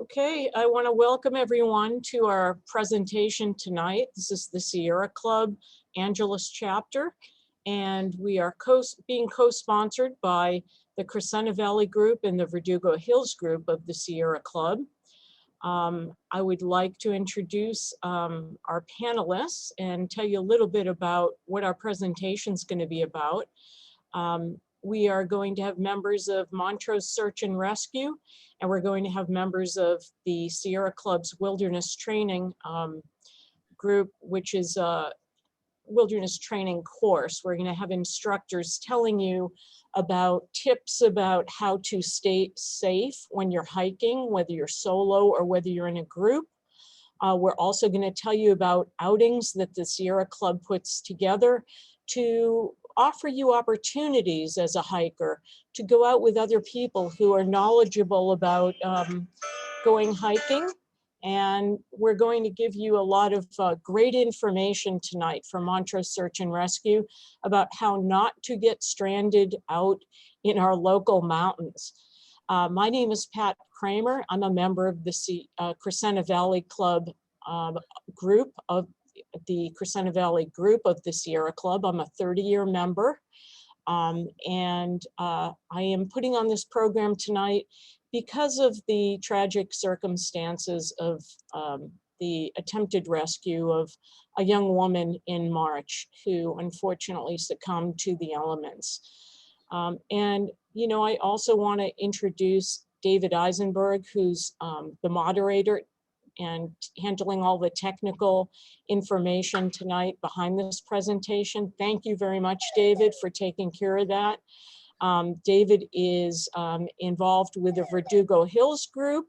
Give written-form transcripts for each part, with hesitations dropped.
Okay, I want to welcome everyone to our presentation tonight. This is the Sierra Club Angelus chapter, and we are being co-sponsored by the Crescenta Valley Group and the Verdugo Hills Group of the Sierra Club. I would like to introduce our panelists and tell you a little bit about what our presentation is going to be about. We are going to have members of Montrose Search and Rescue, and we're going to have members of the Sierra Club's Wilderness Training group, which is a wilderness training course. We're going to have instructors telling you about tips about how to stay safe when you're hiking, whether you're solo or whether you're in a group. We're also going to tell you about outings that the Sierra Club puts together to offer you opportunities as a hiker to go out with other people who are knowledgeable about going hiking. And we're going to give you a lot of great information tonight from Montrose Search and Rescue about how not to get stranded out in our local mountains. My name is Pat Kramer. I'm a member of the Crescenta Valley Club group of the Crescenta Valley Group of the Sierra Club. I'm a 30-year member, and I am putting on this program tonight because of the tragic circumstances of the attempted rescue of a young woman in March who unfortunately succumbed to the elements. And, you know, I also want to introduce David Eisenberg, who's the moderator and handling all the technical information tonight behind this presentation. Thank you very much, David, for taking care of that. David is involved with the Verdugo Hills Group.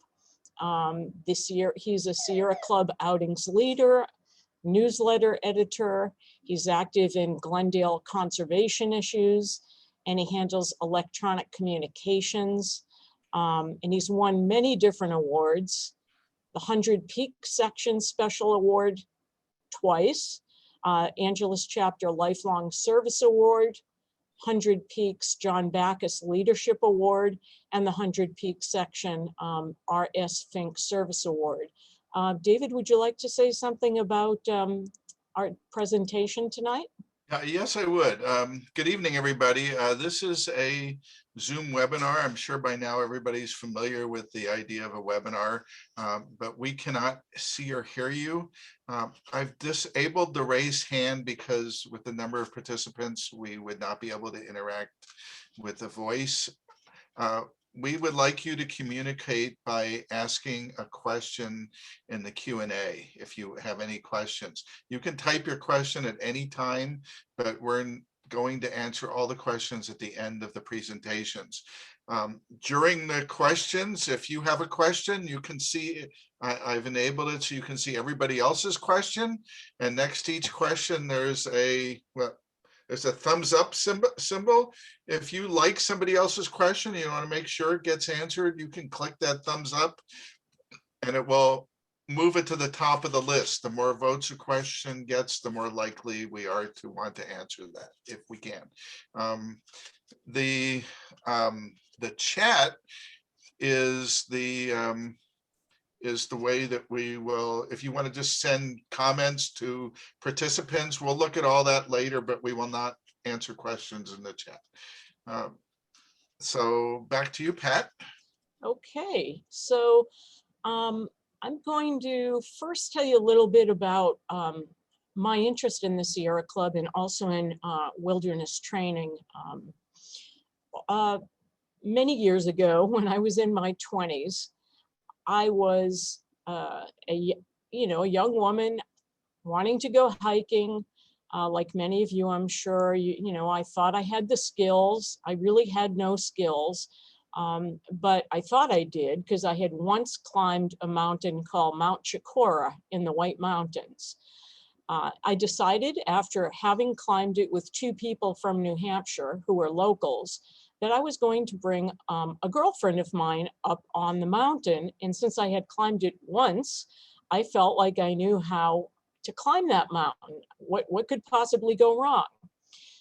This year, he's a Sierra Club outings leader, newsletter editor. He's active in Glendale conservation issues, and he handles electronic communications. And he's won many different awards. The 100 Peak Section Special Award twice, Angelus Chapter Lifelong Service Award, 100 Peaks John Backus Leadership Award, and the 100 Peak Section R.S. Fink Service Award. David, would you like to say something about our presentation tonight? Yes, I would. Good evening, everybody. This is a Zoom webinar. I'm sure by now everybody's familiar with the idea of a webinar, but we cannot see or hear you. I've disabled the raise hand because with the number of participants, we would not be able to interact with the voice. We would like you to communicate by asking a question in the Q&A if you have any questions. You can type your question at any time, but we're going to answer all the questions at the end of the presentations. During the questions, if you have a question, you can see, I've enabled it so you can see everybody else's question. And next to each question, there's a thumbs up symbol. If you like somebody else's question, you want to make sure it gets answered, you can click that thumbs up and it will move it to the top of the list. The more votes a question gets, the more likely we are to want to answer that if we can. The chat is the way that we will, if you want to just send comments to participants, we'll look at all that later, but we will not answer questions in the chat. So back to you, Pat. Okay, so I'm going to first tell you a little bit about my interest in the Sierra Club and also in wilderness training. Many years ago, when I was in my 20s, I was a young woman wanting to go hiking. Like many of you, I'm sure, I thought I had the skills. I really had no skills, but I thought I did because I had once climbed a mountain called Mount Chicora in the White Mountains. I decided after having climbed it with two people from New Hampshire who were locals that I was going to bring a girlfriend of mine up on the mountain. And since I had climbed it once, I felt like I knew how to climb that mountain. What could possibly go wrong?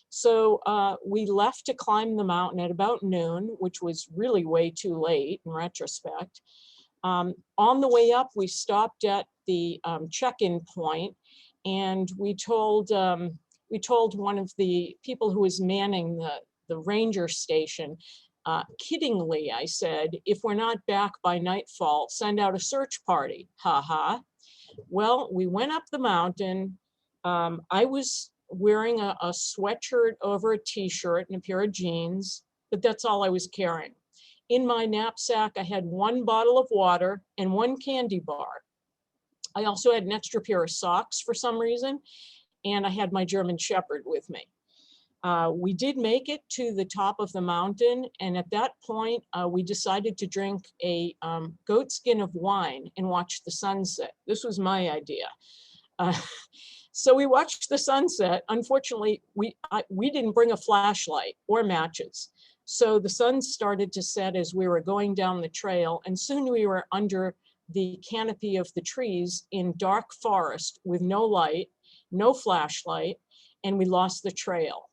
So we left to climb the mountain at about noon, which was really way too late in retrospect. On the way up, we stopped at the check-in point, and we told one of the people who was manning the ranger station, kiddingly, I said, if we're not back by nightfall, send out a search party, ha ha. Well, we went up the mountain. I was wearing a sweatshirt over a t-shirt and a pair of jeans, but that's all I was carrying. In my knapsack, I had one bottle of water and one candy bar. I also had an extra pair of socks for some reason, and I had my German Shepherd with me. We did make it to the top of the mountain, and at that point, we decided to drink a goat skin of wine and watch the sunset. This was my idea. So we watched the sunset. Unfortunately, we didn't bring a flashlight or matches. So the sun started to set as we were going down the trail, and soon we were under the canopy of the trees in dark forest with no light, no flashlight, and we lost the trail.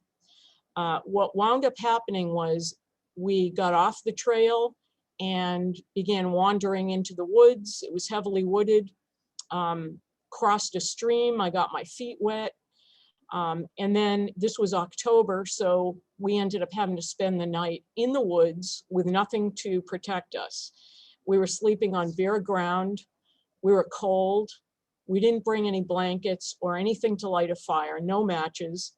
What wound up happening was we got off the trail and began wandering into the woods. It was heavily wooded, crossed a stream. I got my feet wet. And then this was October, so we ended up having to spend the night in the woods with nothing to protect us. We were sleeping on bare ground. We were cold. We didn't bring any blankets or anything to light a fire, no matches.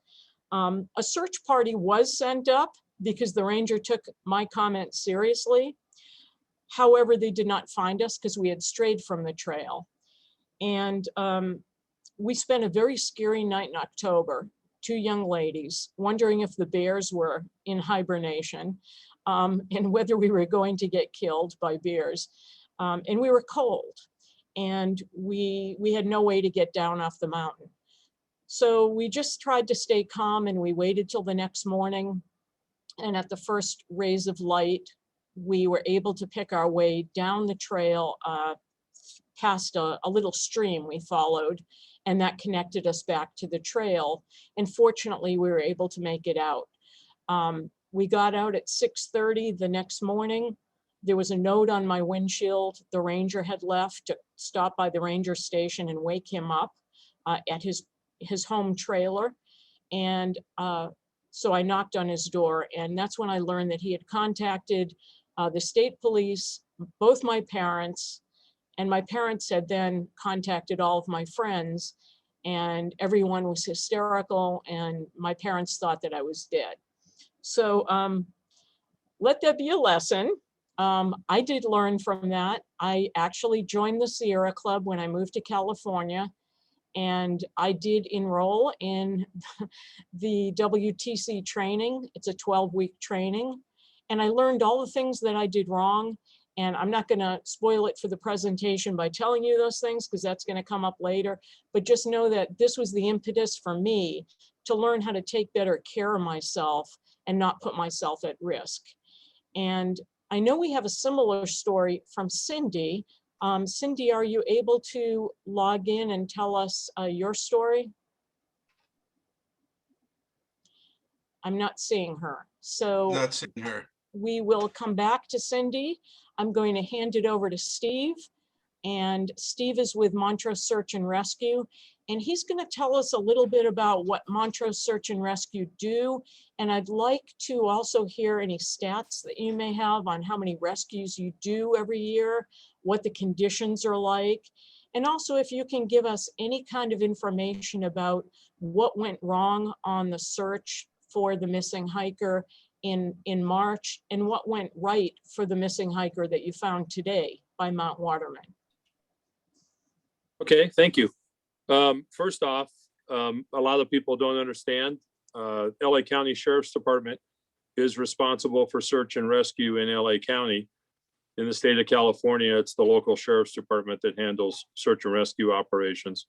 A search party was sent up because the ranger took my comment seriously. However, they did not find us because we had strayed from the trail. And we spent a very scary night in October, two young ladies, wondering if the bears were in hibernation and whether we were going to get killed by bears. And we were cold, and we had no way to get down off the mountain. So we just tried to stay calm, and we waited till the next morning. And at the first rays of light, we were able to pick our way down the trail past a little stream we followed, and that connected us back to the trail. And fortunately, we were able to make it out. We got out at 6:30 the next morning. There was a note on my windshield. The ranger had left to stop by the ranger station and wake him up at his home trailer. And so I knocked on his door, and that's when I learned that he had contacted the state police, both my parents, and my parents had then contacted all of my friends, and everyone was hysterical, and my parents thought that I was dead. So let that be a lesson. I did learn from that. I actually joined the Sierra Club when I moved to California, and I did enroll in the WTC training. It's a 12-week training, and I learned all the things that I did wrong. And I'm not going to spoil it for the presentation by telling you those things, because that's going to come up later. But just know that this was the impetus for me to learn how to take better care of myself and not put myself at risk. And I know we have a similar story from Cindy. Cindy, are you able to log in and tell us your story? I'm not seeing her. So Not seeing her. we will come back to Cindy. I'm going to hand it over to Steve. And Steve is with Montrose Search and Rescue. And he's going to tell us a little bit about what Montrose Search and Rescue do. And I'd like to also hear any stats that you may have on how many rescues you do every year, what the conditions are like. And also if you can give us any kind of information about what went wrong on the search for the missing hiker in March, and what went right for the missing hiker that you found today by Mount Waterman. Okay, thank you. First off, a lot of people don't understand, LA County Sheriff's Department is responsible for search and rescue in LA County. In the state of California, it's the local Sheriff's Department that handles search and rescue operations.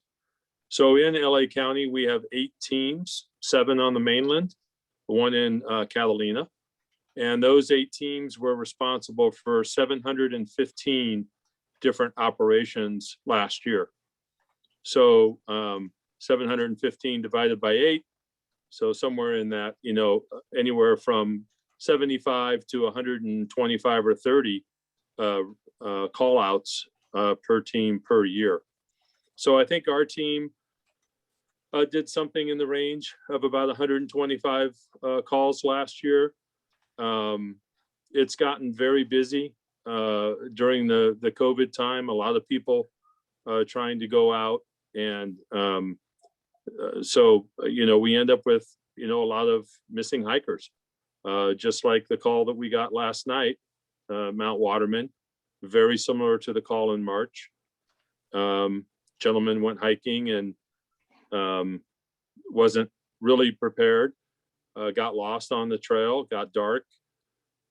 So in LA County, we have 8 teams, 7 on the mainland, 1 in Catalina. And those 8 teams were responsible for 715 different operations last year. So 715 divided by 8. So somewhere in that, anywhere from 75 to 125 or 30 call outs per team per year. So I think our team did something in the range of about 125 calls last year. It's gotten very busy during the COVID time. A lot of people trying to go out, and so we end up with a lot of missing hikers, just like the call that we got last night, Mount Waterman, very similar to the call in March. Gentleman went hiking and wasn't really prepared, got lost on the trail, got dark,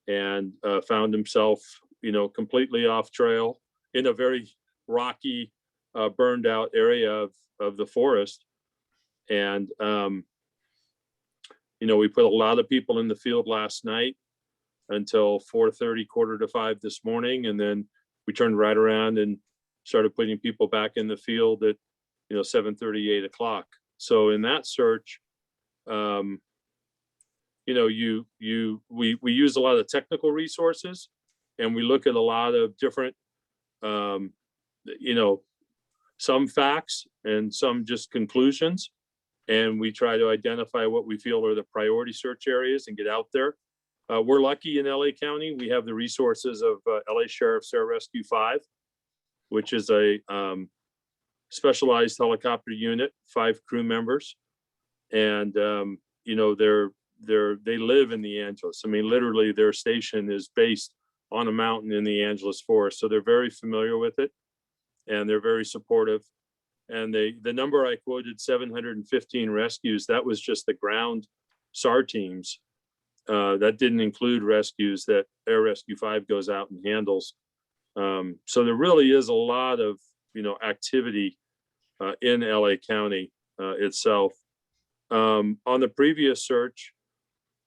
and found himself completely off trail in a very rocky, burned out area of the forest. And we put a lot of people in the field last night until 4:30, 4:45 this morning, and then we turned right around and started putting people back in the field at 7:30, 8 o'clock. So in that search, we use a lot of technical resources, and we look at a lot of different some facts and some just conclusions, and we try to identify what we feel are the priority search areas and get out there. We're lucky in LA County. We have the resources of LA Sheriff's Air Rescue 5, which is a specialized helicopter unit, 5 crew members. And, they live in the Angelus. I mean, literally their station is based on a mountain in the Angelus forest. So they're very familiar with it, and they're very supportive. And the number I quoted, 715 rescues, that was just the ground SAR teams. That didn't include rescues that Air Rescue 5 goes out and handles. So there really is a lot of, activity in LA County itself. On the previous search,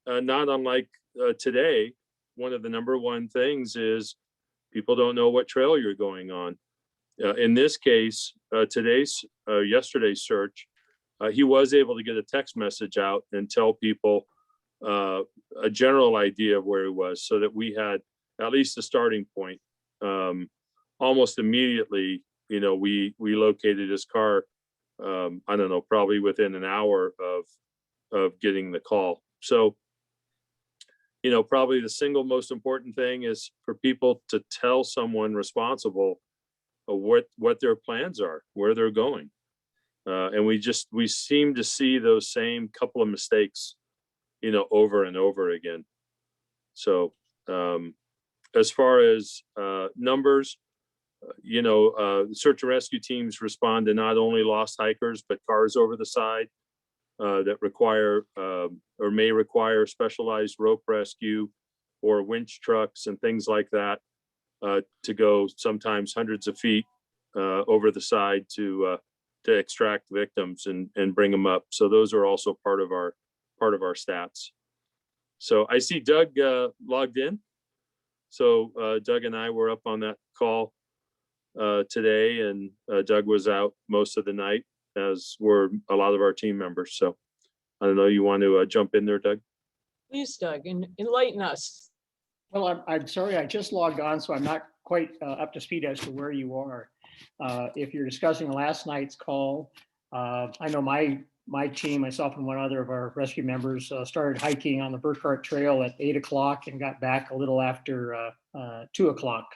not unlike today, one of the number one things is people don't know what trail you're going on. In this case, yesterday's search, he was able to get a text message out and tell people a general idea of where he was, so that we had at least a starting point. Almost immediately, we located his car. I don't know, probably within an hour of getting the call. So, probably the single most important thing is for people to tell someone responsible what their plans are, where they're going. And we seem to see those same couple of mistakes, over and over again. So as far as numbers, search and rescue teams respond to not only lost hikers, but cars over the side that require or may require specialized rope rescue, or winch trucks and things like that, to go sometimes hundreds of feet over the side to extract victims and bring them up. So those are also part of our stats. So I see Doug logged in. So Doug and I were up on that call today, and Doug was out most of the night, as were a lot of our team members. So I don't know, you want to jump in there, Doug? Please, Doug, enlighten us. Well, I'm sorry, I just logged on, so I'm not quite up to speed as to where you are. If you're discussing last night's call, I know my team, myself and one other of our rescue members, started hiking on the Burkhart Trail at 8 o'clock and got back a little after 2 o'clock.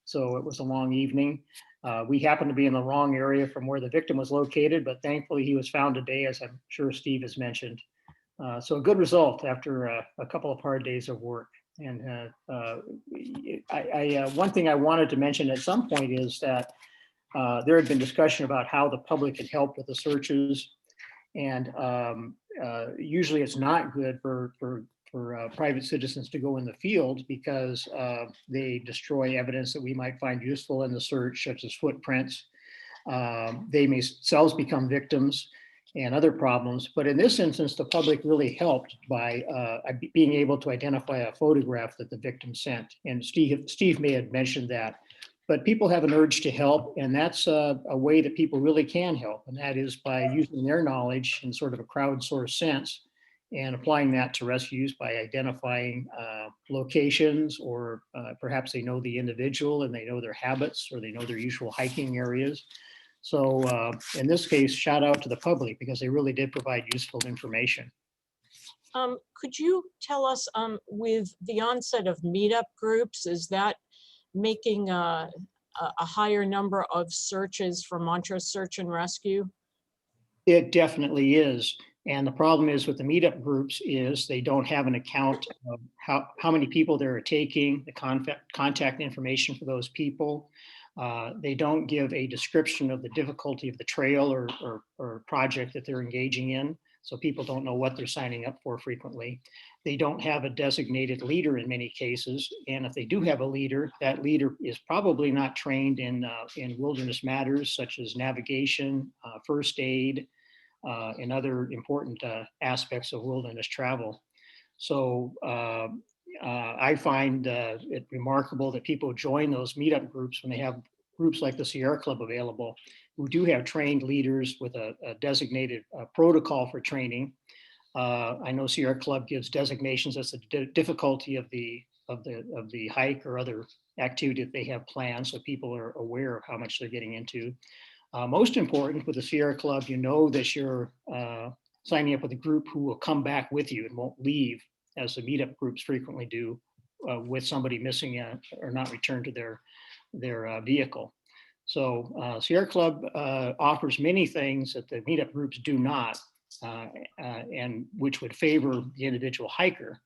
So it was a long evening. We happened to be in the wrong area from where the victim was located, but thankfully he was found today, as I'm sure Steve has mentioned. So a good result after a couple of hard days of work. And one thing I wanted to mention at some point is that there had been discussion about how the public had helped with the searches. And usually it's not good for private citizens to go in the field, because they destroy evidence that we might find useful in the search, such as footprints. They may themselves become victims and other problems. But in this instance, the public really helped by being able to identify a photograph that the victim sent. And Steve may have mentioned that. But people have an urge to help, and that's a way that people really can help, and that is by using their knowledge in sort of a crowdsourced sense and applying that to rescues by identifying locations, or perhaps they know the individual and they know their habits, or they know their usual hiking areas. So in this case, shout out to the public because they really did provide useful information. Could you tell us, with the onset of meetup groups, is that making a higher number of searches for Montrose Search and Rescue? It definitely is. And the problem is with the meetup groups is they don't have an account of how many people they're taking, the contact information for those people. They don't give a description of the difficulty of the trail or project that they're engaging in. So people don't know what they're signing up for frequently. They don't have a designated leader in many cases. And if they do have a leader, that leader is probably not trained in wilderness matters such as navigation, first aid, and other important aspects of wilderness travel. So I find it remarkable that people join those meetup groups when they have groups like the Sierra Club available, who do have trained leaders with a designated protocol for training. I know Sierra Club gives designations as the difficulty of the hike or other activity that they have planned, so people are aware of how much they're getting into. Most important with the Sierra Club, you know that you're signing up with a group who will come back with you and won't leave, as the meetup groups frequently do, with somebody missing or not returned to their vehicle. So Sierra Club offers many things that the meetup groups do not, and which would favor the individual hiker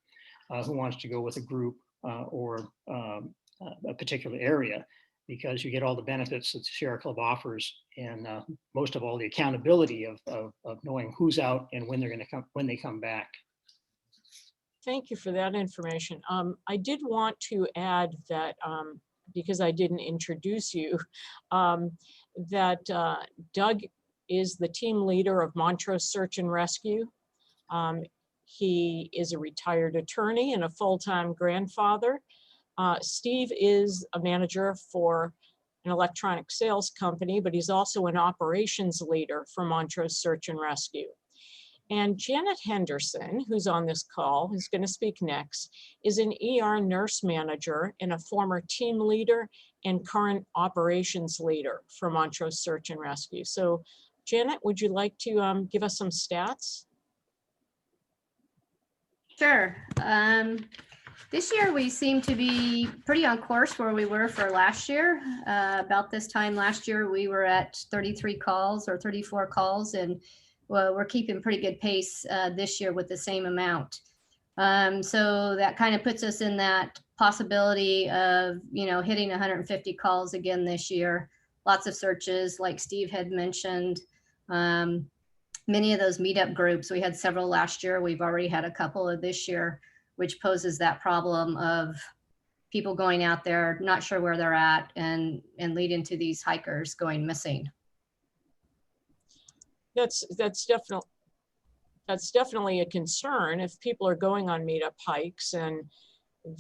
who wants to go with a group or a particular area, because you get all the benefits that the Sierra Club offers, and most of all the accountability of knowing who's out and when they're going to come, when they come back. Thank you for that information. I did want to add that, because I didn't introduce you, that Doug is the team leader of Montrose Search and Rescue. He is a retired attorney and a full-time grandfather. Steve is a manager for an electronic sales company, but he's also an operations leader for Montrose Search and Rescue. And Janet Henderson, who's on this call, who's going to speak next, is an ER nurse manager and a former team leader and current operations leader for Montrose Search and Rescue. So Janet, would you like to give us some stats? Sure. This year we seem to be pretty on course where we were for last year. About this time last year, we were at 33 calls or 34 calls, and well, we're keeping pretty good pace this year with the same amount. So that kind of puts us in that possibility of, hitting 150 calls again this year. Lots of searches, like Steve had mentioned. Many of those meetup groups, we had several last year. We've already had a couple of this year, which poses that problem of people going out there, not sure where they're at, and lead into these hikers going missing. That's definitely a concern if people are going on meetup hikes and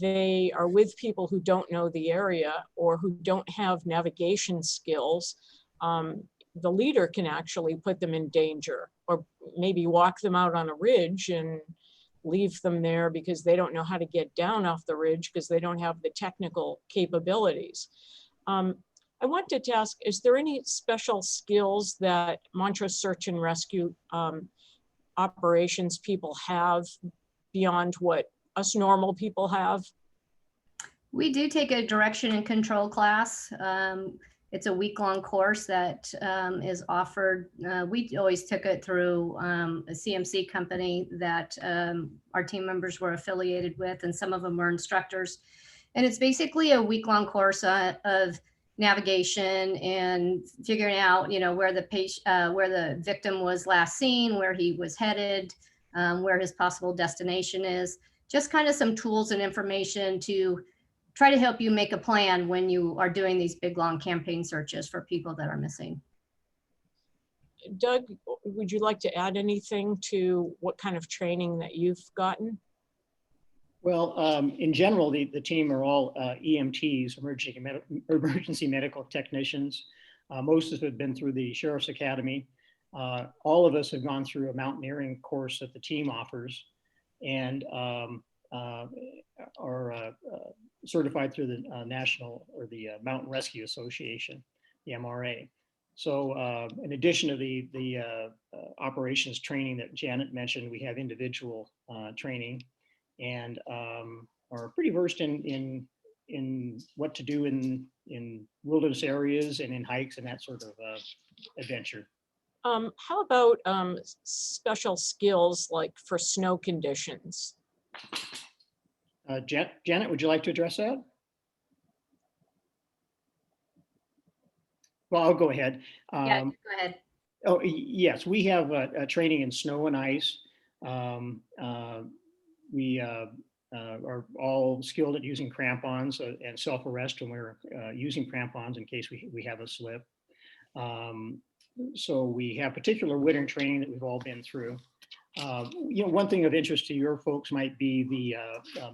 they are with people who don't know the area or who don't have navigation skills. The leader can actually put them in danger, or maybe walk them out on a ridge and leave them there because they don't know how to get down off the ridge because they don't have the technical capabilities. I wanted to ask, is there any special skills that Montrose Search and Rescue operations people have beyond what us normal people have? We do take a direction and control class. It's a week-long course that is offered. We always took it through a CMC company that our team members were affiliated with, and some of them were instructors. And it's basically a week-long course of navigation and figuring out, where the victim was last seen, where he was headed, where his possible destination is. Just kind of some tools and information to try to help you make a plan when you are doing these big, long campaign searches for people that are missing. Doug, would you like to add anything to what kind of training that you've gotten? Well, in general, the team are all EMTs, emergency medical technicians. Most of us have been through the Sheriff's Academy. All of us have gone through a mountaineering course that the team offers. and are certified through the National or the Mountain Rescue Association, the MRA. So in addition to the operations training that Janet mentioned, we have individual training, and are pretty versed in what to do in wilderness areas and in hikes and that sort of adventure. How about special skills like for snow conditions? Janet, would you like to address that? Well, I'll go ahead. Yeah, go ahead. Oh, yes, we have a training in snow and ice. We are all skilled at using crampons and self-arrest when we're using crampons in case we have a slip. So we have particular winter training that we've all been through. One thing of interest to your folks might be the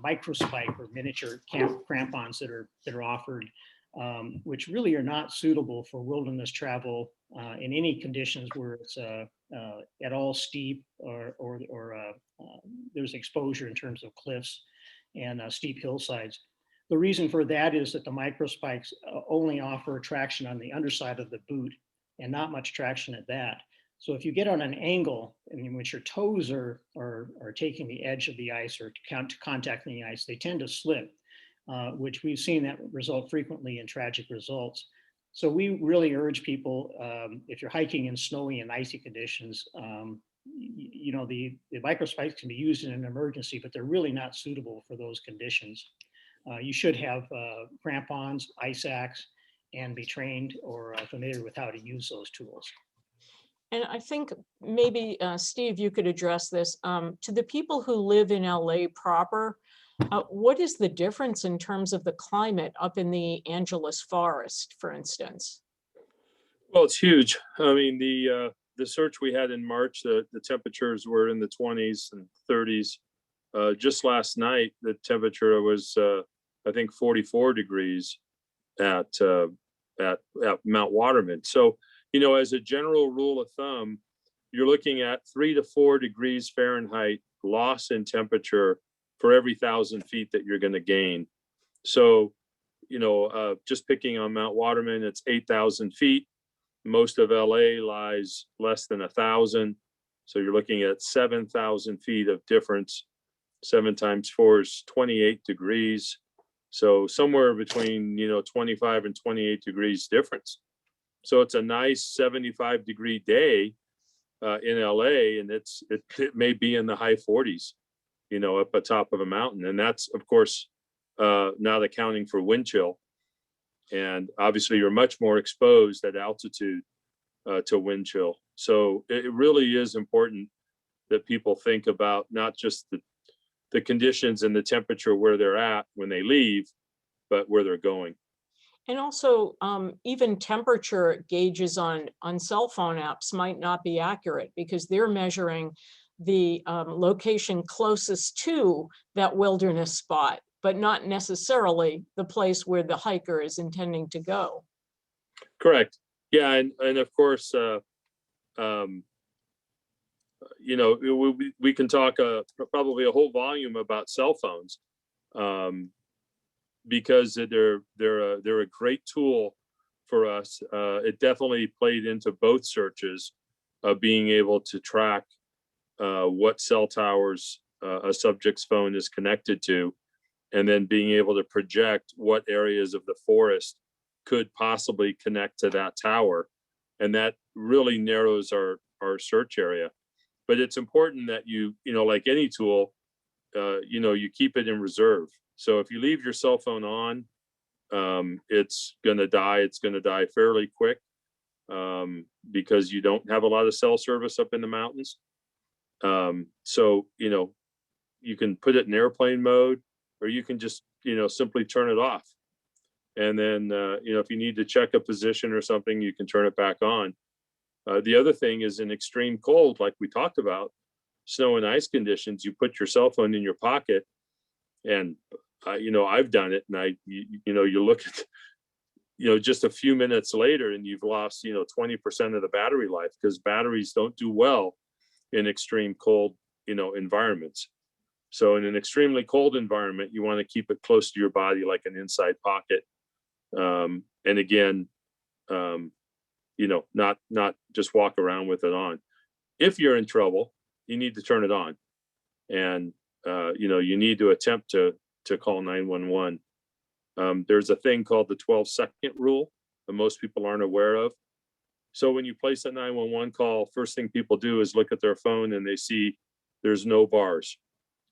microspike or miniature crampons that are offered, which really are not suitable for wilderness travel in any conditions where it's at all steep or there's exposure in terms of cliffs and steep hillsides. The reason for that is that the microspikes only offer traction on the underside of the boot and not much traction at that. So if you get on an angle in which your toes are taking the edge of the ice or contacting the ice, they tend to slip, which we've seen that result frequently in tragic results. So we really urge people, if you're hiking in snowy and icy conditions, the microspikes can be used in an emergency, but they're really not suitable for those conditions. You should have crampons, ice axe, and be trained or familiar with how to use those tools. And I think maybe, Steve, you could address this. To the people who live in LA proper, what is the difference in terms of the climate up in the Angelus forest, for instance? Well, it's huge. I mean, the search we had in March, the temperatures were in the 20s and 30s. Just last night, the temperature was, I think, 44 degrees at Mount Waterman. So, as a general rule of thumb, you're looking at 3 to 4 degrees Fahrenheit loss in temperature for every 1,000 feet that you're going to gain. So, just picking on Mount Waterman, it's 8,000 feet. Most of LA lies less than 1,000. So you're looking at 7,000 feet of difference. 7 times 4 is 28 degrees. So somewhere between, 25 and 28 degrees difference. So it's a nice 75-degree day in LA, and it may be in the high 40s, up atop of a mountain. And that's, of course, not accounting for wind chill. And obviously you're much more exposed at altitude to wind chill. So it really is important that people think about not just the conditions and the temperature where they're at when they leave, but where they're going. And also, even temperature gauges on cell phone apps might not be accurate because they're measuring the location closest to that wilderness spot, but not necessarily the place where the hiker is intending to go. Correct. Yeah, and of course, we can talk probably a whole volume about cell phones. Because they're a great tool for us. It definitely played into both searches of being able to track what cell towers a subject's phone is connected to, and then being able to project what areas of the forest could possibly connect to that tower. And that really narrows our search area. But it's important that you like any tool, you keep it in reserve. So if you leave your cell phone on, it's going to die. It's going to die fairly quick because you don't have a lot of cell service up in the mountains. So, you can put it in airplane mode, or you can just, simply turn it off. And then, if you need to check a position or something, you can turn it back on. The other thing is in extreme cold, like we talked about, snow and ice conditions, you put your cell phone in your pocket. And I've done it, and you look at, just a few minutes later, and you've lost, 20% of the battery life, because batteries don't do well in extreme cold, environments. So in an extremely cold environment, you want to keep it close to your body, like an inside pocket. And again, not just walk around with it on. If you're in trouble, you need to turn it on, and you need to attempt to call 911. There's a thing called the 12-second rule that most people aren't aware of. So when you place a 911 call, first thing people do is look at their phone and they see there's no bars.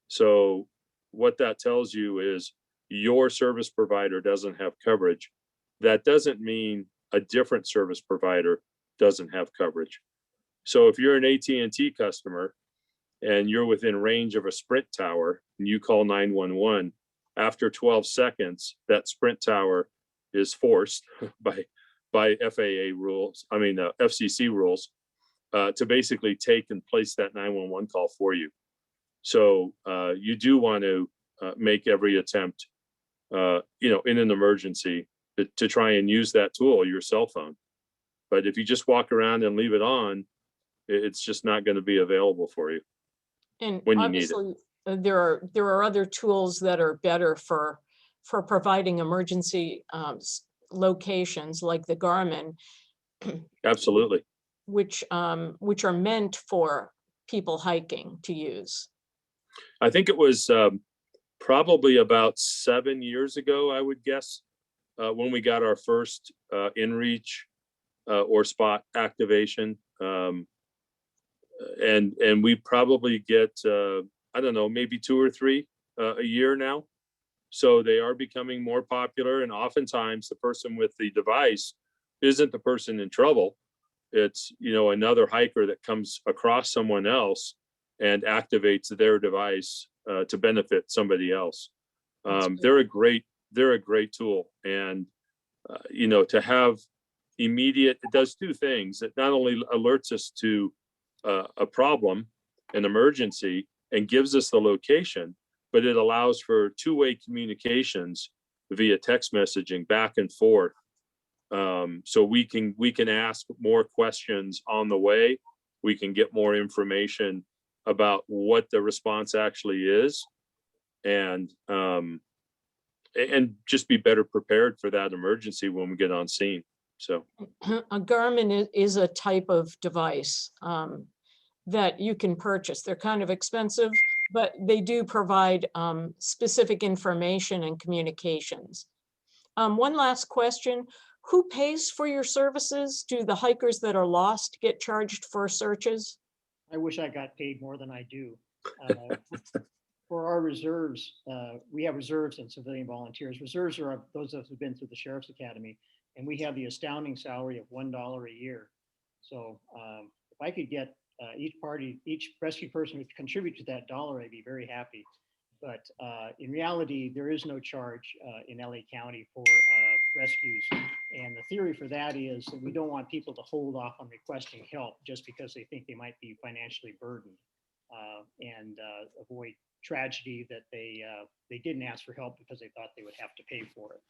So what that tells you is your service provider doesn't have coverage. That doesn't mean a different service provider doesn't have coverage. So if you're an AT&T customer and you're within range of a Sprint tower and you call 911, after 12 seconds, that Sprint tower is forced by FAA rules, FCC rules, to basically take and place that 911 call for you. So you do want to make every attempt, in an emergency to try and use that tool, your cell phone. But if you just walk around and leave it on, it's just not going to be available for you. And when you need it. obviously, there are other tools that are better for providing emergency locations, like the Garmin. Absolutely. Which are meant for people hiking to use. I think it was probably about 7 years ago, I would guess, when we got our first InReach or spot activation. And we probably get, I don't know, maybe 2 or 3 a year now. So they are becoming more popular. And oftentimes the person with the device isn't the person in trouble. It's, another hiker that comes across someone else and activates their device to benefit somebody else. They're a great tool. And, to have immediate, it does 2 things. It not only alerts us to a problem, an emergency, and gives us the location, but it allows for 2-way communications via text messaging back and forth. So we can ask more questions on the way. We can get more information about what the response actually is, and just be better prepared for that emergency when we get on scene. So a Garmin is a type of device that you can purchase. They're kind of expensive, but they do provide specific information and communications. One last question. Who pays for your services? Do the hikers that are lost get charged for searches? I wish I got paid more than I do. For our reserves, we have reserves and civilian volunteers. Reserves are those of us who've been through the Sheriff's Academy, and we have the astounding salary of $1 a year. So if I could get each rescue person would contribute to that dollar, I'd be very happy. But in reality, there is no charge in LA County for rescues. And the theory for that is that we don't want people to hold off on requesting help just because they think they might be financially burdened, and avoid tragedy that they didn't ask for help because they thought they would have to pay for it.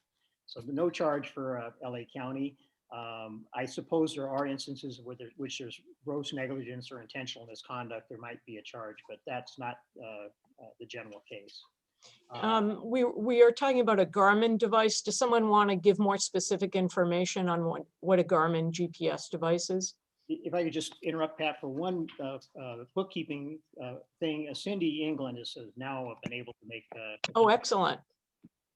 So no charge for LA County. I suppose there are instances where which there's gross negligence or intentional misconduct. There might be a charge, but that's not the general case. We are talking about a Garmin device. Does someone want to give more specific information on what a Garmin GPS device is? If I could just interrupt, Pat, for one bookkeeping thing, Cindy England has now been able to make. Oh, excellent.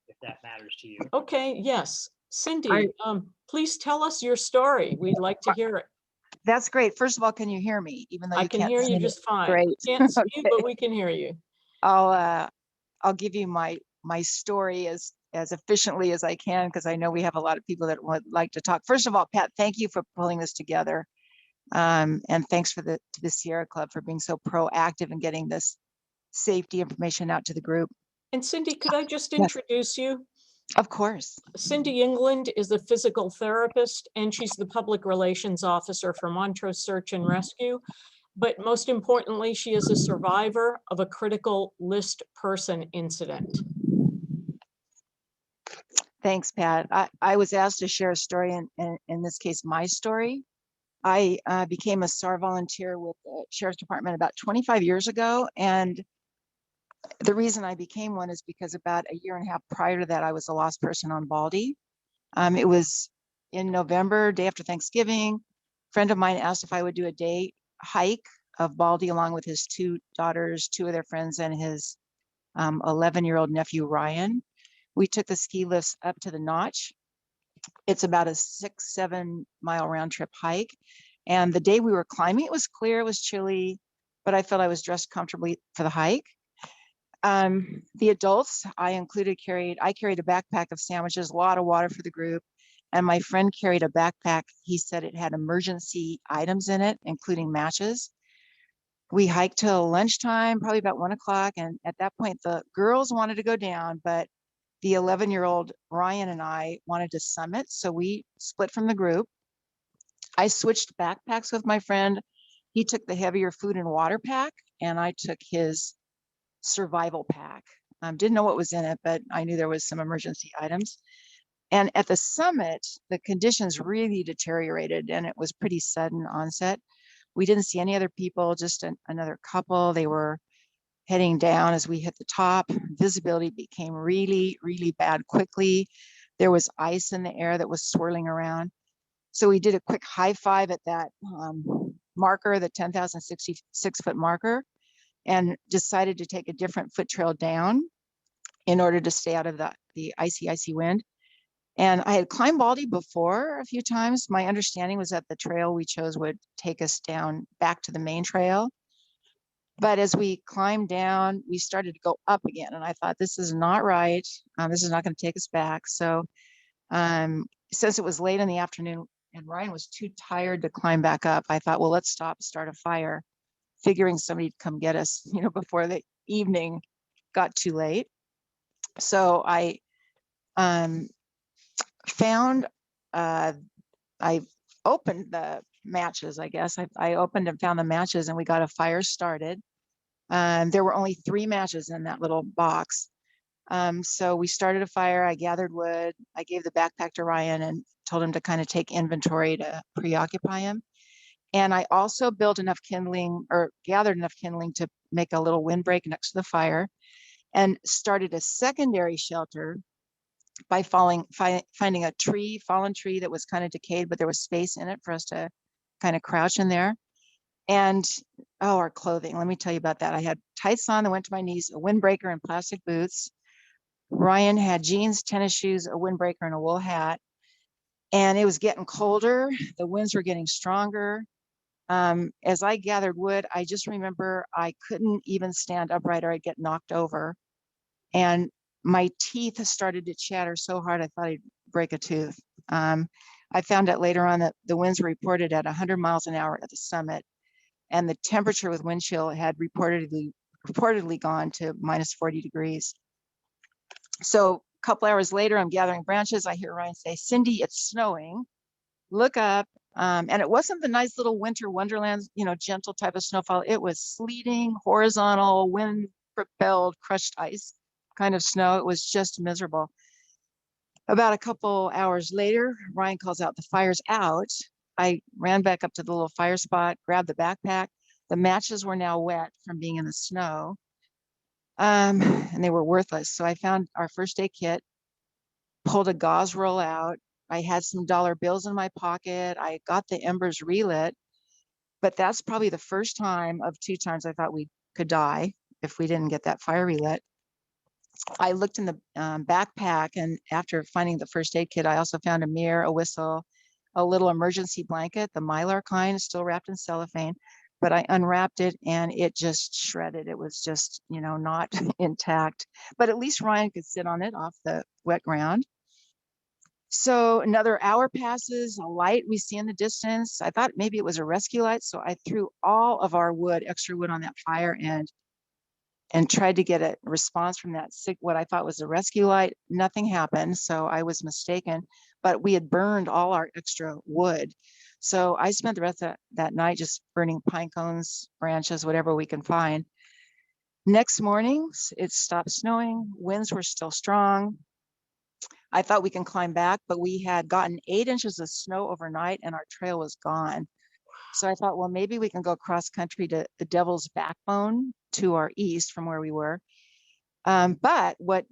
If that matters to you. Okay, yes. Cindy, please tell us your story. We'd like to hear it. That's great. First of all, can you hear me? Even though I you can can't hear see you me? just fine. Great. Can't see you, Okay. but we can hear you. I'll give you my story as efficiently as I can, because I know we have a lot of people that would like to talk. First of all, Pat, thank you for pulling this together. And thanks to the Sierra Club for being so proactive in getting this safety information out to the group. And Cindy, could I just Yes. introduce you? Of course. Cindy England is a physical therapist, and she's the public relations officer for Montrose Search and Rescue. But most importantly, she is a survivor of a critical list person incident. Thanks, Pat. I was asked to share a story, and in this case, my story. I became a SAR volunteer with the Sheriff's Department about 25 years ago, and The reason I became one is because about a year and a half prior to that, I was a lost person on Baldy. It was in November, day after Thanksgiving. A friend of mine asked if I would do a day hike of Baldy along with his 2 daughters, 2 of their friends, and his 11-year-old nephew, Ryan. We took the ski lifts up to the Notch. It's about a 6-7 mile round trip hike. And the day we were climbing, it was clear, it was chilly, but I felt I was dressed comfortably for the hike. The adults I carried a backpack of sandwiches, a lot of water for the group. And my friend carried a backpack. He said it had emergency items in it, including matches. We hiked till lunchtime, probably about 1 o'clock. And at that point, the girls wanted to go down, but the 11-year-old Ryan and I wanted to summit. So we split from the group. I switched backpacks with my friend. He took the heavier food and water pack, and I took his survival pack. Didn't know what was in it, but I knew there was some emergency items. And at the summit, the conditions really deteriorated, and it was pretty sudden onset. We didn't see any other people, just another couple. They were heading down as we hit the top. Visibility became really, really bad quickly. There was ice in the air that was swirling around. So we did a quick high five at that marker, the 10,066-foot marker, and decided to take a different foot trail down in order to stay out of the icy wind. And I had climbed Baldy before a few times. My understanding was that the trail we chose would take us down back to the main trail. But as we climbed down, we started to go up again. And I thought, this is not right. This is not going to take us back. So since it was late in the afternoon and Ryan was too tired to climb back up, I thought, well, let's stop, start a fire, figuring somebody'd come get us, before the evening got too late. So I found, I opened the matches, I guess. I opened and found the matches, and we got a fire started. There were only 3 matches in that little box. So we started a fire. I gathered wood. I gave the backpack to Ryan and told him to kind of take inventory to preoccupy him. And I also built enough kindling, or gathered enough kindling, to make a little windbreak next to the fire, and started a secondary shelter by finding a fallen tree that was kind of decayed, but there was space in it for us to kind of crouch in there. And our clothing, let me tell you about that. I had tights on that went to my knees, a windbreaker, and plastic boots. Ryan had jeans, tennis shoes, a windbreaker, and a wool hat. And it was getting colder. The winds were getting stronger. As I gathered wood, I just remember I couldn't even stand upright or I'd get knocked over. And my teeth started to chatter so hard I thought I'd break a tooth. I found out later on that the winds were reported at 100 miles an hour at the summit, and the temperature with wind chill had reportedly gone to minus 40 degrees. So a couple hours later, I'm gathering branches. I hear Ryan say, "Cindy, it's snowing. Look up." And it wasn't the nice little winter wonderland, gentle type of snowfall. It was sleeting, horizontal, wind-propelled, crushed ice kind of snow. It was just miserable. About a couple hours later, Ryan calls out, "The fire's out." I ran back up to the little fire spot, grabbed the backpack. The matches were now wet from being in the snow, and they were worthless. So I found our first aid kit, pulled a gauze roll out. I had some dollar bills in my pocket. I got the embers relit, but that's probably the first time of 2 times I thought we could die if we didn't get that fire relit. I looked in the backpack, and after finding the first aid kit, I also found a mirror, a whistle, a little emergency blanket, the Mylar kind, still wrapped in cellophane, but I unwrapped it and it just shredded. It was just, not intact, but at least Ryan could sit on it off the wet ground. So another hour passes, a light we see in the distance. I thought maybe it was a rescue light, so I threw all of our extra wood on that fire and tried to get a response from that what I thought was a rescue light. Nothing happened, so I was mistaken, but we had burned all our extra wood. So I spent the rest of that night just burning pine cones, branches, whatever we can find. Next morning, it stopped snowing. Winds were still strong. I thought we can climb back, but we had gotten 8 inches of snow overnight and our trail was gone. So I thought, well, maybe we can go cross country to the Devil's Backbone to our east from where we were. But what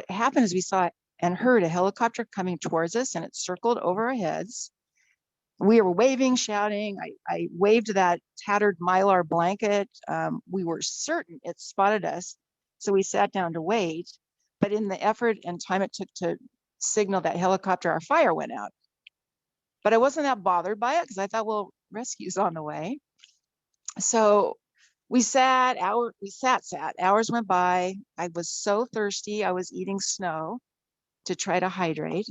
happened is we saw and heard a helicopter coming towards us, and it circled over our heads. We were waving, shouting. I waved that tattered Mylar blanket. We were certain it spotted us. So we sat down to wait. But in the effort and time it took to signal that helicopter, our fire went out. But I wasn't that bothered by it because I thought, well, rescue's on the way. So we sat. Hours went by. I was so thirsty. I was eating snow to try to hydrate.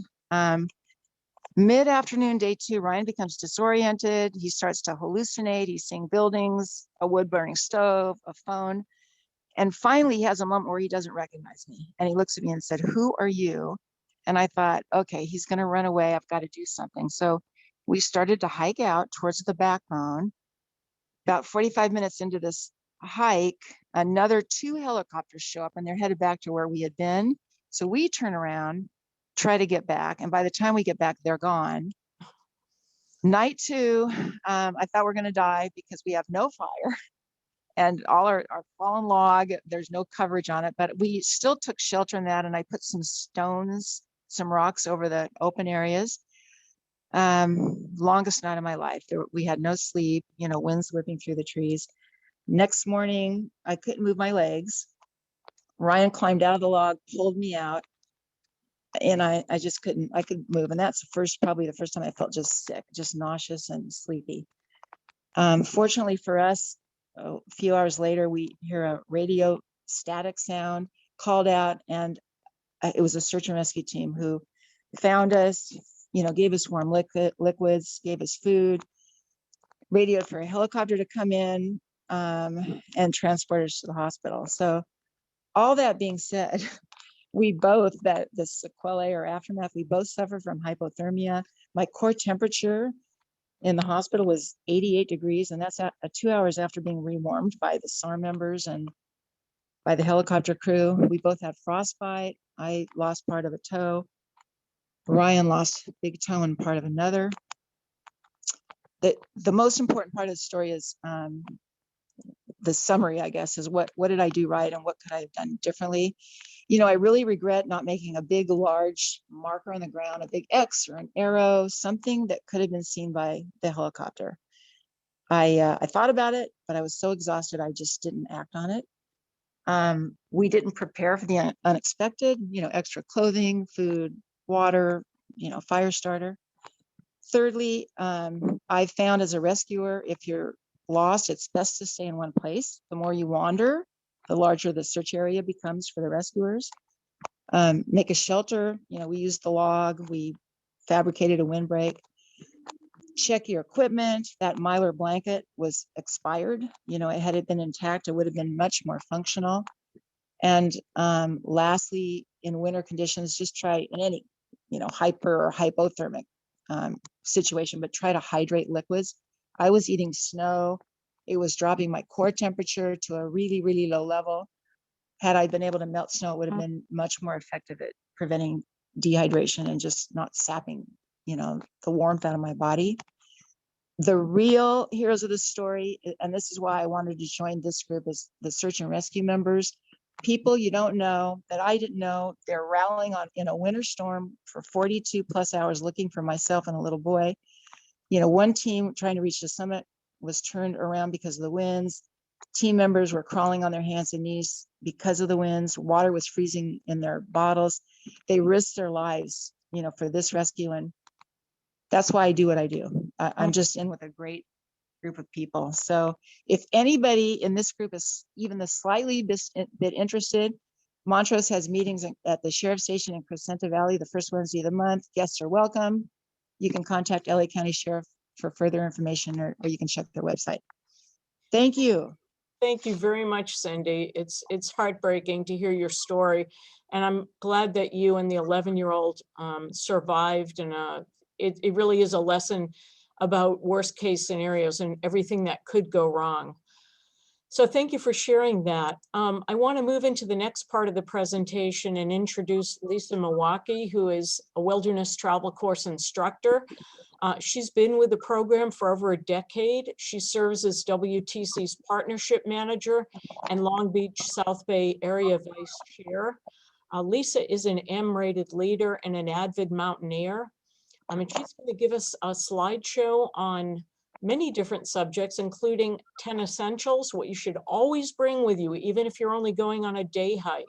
Mid-afternoon, day 2, Ryan becomes disoriented. He starts to hallucinate. He's seeing buildings, a wood-burning stove, a phone. And finally, he has a moment where he doesn't recognize me. And he looks at me and said, "Who are you?" And I thought, okay, he's going to run away. I've got to do something. So we started to hike out towards the backbone. About 45 minutes into this hike, another 2 helicopters show up, and they're headed back to where we had been. So we turn around, try to get back. And by the time we get back, they're gone. Night 2, I thought we're going to die because we have no fire and all our fallen log, there's no coverage on it, but we still took shelter in that. And I put some stones, some rocks over the open areas. Longest night of my life. We had no sleep, winds whipping through the trees. Next morning, I couldn't move my legs. Ryan climbed out of the log, pulled me out. And I just couldn't move. And that's probably the first time I felt just sick, just nauseous and sleepy. Fortunately for us, a few hours later, we hear a radio static sound, called out, and it was a search and rescue team who found us, gave us warm liquids, gave us food, radioed for a helicopter to come in, and transport us to the hospital. So all that being said, we both, the sequelae or aftermath, we both suffered from hypothermia. My core temperature in the hospital was 88 degrees, and that's 2 hours after being rewarmed by the SAR members and by the helicopter crew. We both had frostbite. I lost part of a toe. Ryan lost a big toe and part of another. The most important part of the story is the summary, I guess, is what did I do right and what could I have done differently? I really regret not making a big, large marker on the ground, a big X or an arrow, something that could have been seen by the helicopter. I thought about it, but I was so exhausted, I just didn't act on it. We didn't prepare for the unexpected, extra clothing, food, water, fire starter. Thirdly, I found as a rescuer, if you're lost, it's best to stay in one place. The more you wander, the larger the search area becomes for the rescuers. Make a shelter. We used the log. We fabricated a windbreak. Check your equipment. That Mylar blanket was expired. Had it been intact, it would have been much more functional. And lastly, in winter conditions, just try in any, hyper or hypothermic situation, but try to hydrate liquids. I was eating snow. It was dropping my core temperature to a really, really low level. Had I been able to melt snow, it would have been much more effective at preventing dehydration and just not sapping, the warmth out of my body. The real heroes of the story, and this is why I wanted to join this group, is the search and rescue members. People you don't know, that I didn't know, they're rallying in a winter storm for 42 plus hours looking for myself and a little boy. One team trying to reach the summit was turned around because of the winds. Team members were crawling on their hands and knees because of the winds. Water was freezing in their bottles. They risked their lives, for this rescue. And that's why I do what I do. I'm just in with a great group of people. So if anybody in this group is even the slightly bit interested, Montrose has meetings at the Sheriff's Station in Crescenta Valley the first Wednesday of the month. Guests are welcome. You can contact LA County Sheriff for further information, or you can check their website. Thank you. Thank you very much, Cindy. It's heartbreaking to hear your story. And I'm glad that you and the 11-year-old survived. And it really is a lesson about worst case scenarios and everything that could go wrong. So thank you for sharing that. I want to move into the next part of the presentation and introduce Lisa Milwaukee, who is a wilderness travel course instructor. She's been with the program for over a decade. She serves as WTC's partnership manager and Long Beach South Bay area vice chair. Lisa is an M-rated leader and an avid mountaineer. And she's going to give us a slideshow on many different subjects, including 10 essentials, what you should always bring with you, even if you're only going on a day hike.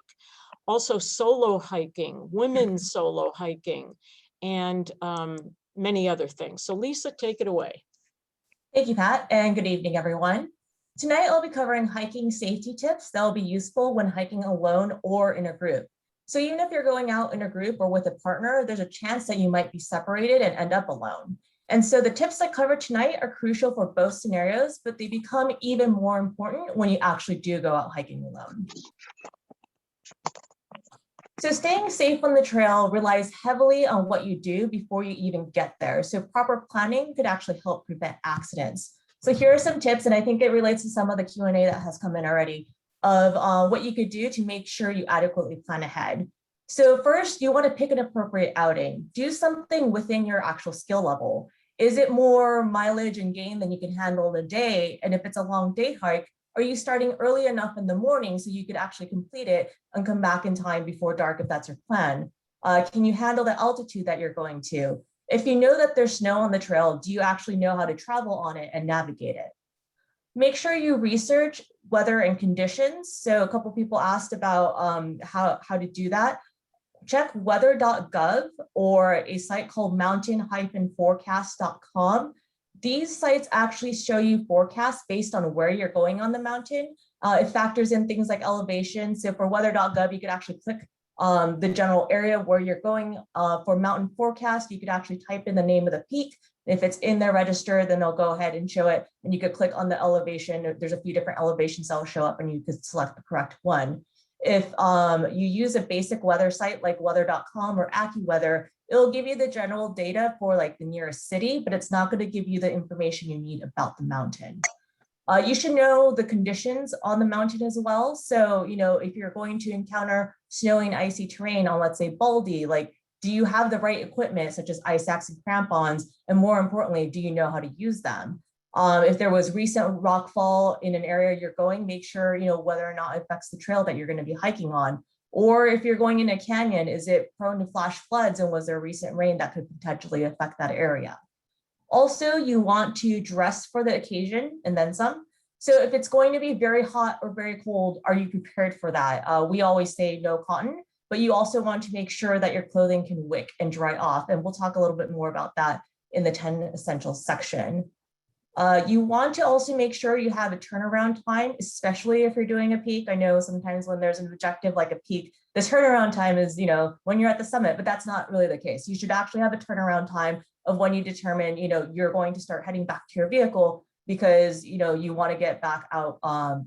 Also solo hiking, women's solo hiking, and many other things. So Lisa, take it away. Thank you, Pat, and good evening, everyone. Tonight, I'll be covering hiking safety tips that will be useful when hiking alone or in a group. So even if you're going out in a group or with a partner, there's a chance that you might be separated and end up alone. And so the tips I cover tonight are crucial for both scenarios, but they become even more important when you actually do go out hiking alone. So staying safe on the trail relies heavily on what you do before you even get there. So proper planning could actually help prevent accidents. So here are some tips, and I think it relates to some of the Q&A that has come in already, of what you could do to make sure you adequately plan ahead. So first, you want to pick an appropriate outing. Do something within your actual skill level. Is it more mileage and gain than you can handle in a day? And if it's a long day hike, are you starting early enough in the morning so you could actually complete it and come back in time before dark if that's your plan? Can you handle the altitude that you're going to? If you know that there's snow on the trail, do you actually know how to travel on it and navigate it? Make sure you research weather and conditions. So a couple people asked about how to do that. Check weather.gov or a site called mountain-forecast.com. These sites actually show you forecasts based on where you're going on the mountain. It factors in things like elevation. So for weather.gov, you could actually click the general area where you're going. For mountain forecast, you could actually type in the name of the peak. If it's in their register, then they'll go ahead and show it. And you could click on the elevation. There's a few different elevations that will show up and you could select the correct one. If you use a basic weather site like weather.com or AccuWeather, it'll give you the general data for like the nearest city, but it's not going to give you the information you need about the mountain. You should know the conditions on the mountain as well. So, you know, if you're going to encounter snowy and icy terrain on, let's say, Baldy, like, do you have the right equipment such as ice axe and crampons? And more importantly, do you know how to use them? If there was recent rockfall in an area you're going, make sure you know whether or not it affects the trail that you're going to be hiking on. Or if you're going in a canyon, is it prone to flash floods and was there recent rain that could potentially affect that area? Also, you want to dress for the occasion and then some. So if it's going to be very hot or very cold, are you prepared for that? We always say no cotton, but you also want to make sure that your clothing can wick and dry off. And we'll talk a little bit more about that in the 10 essentials section. You want to also make sure you have a turnaround time, especially if you're doing a peak. I know sometimes when there's an objective like a peak, the turnaround time is, you know, when you're at the summit, but that's not really the case. You should actually have a turnaround time of when you determine, you know, you're going to start heading back to your vehicle because, you know, you want to get back out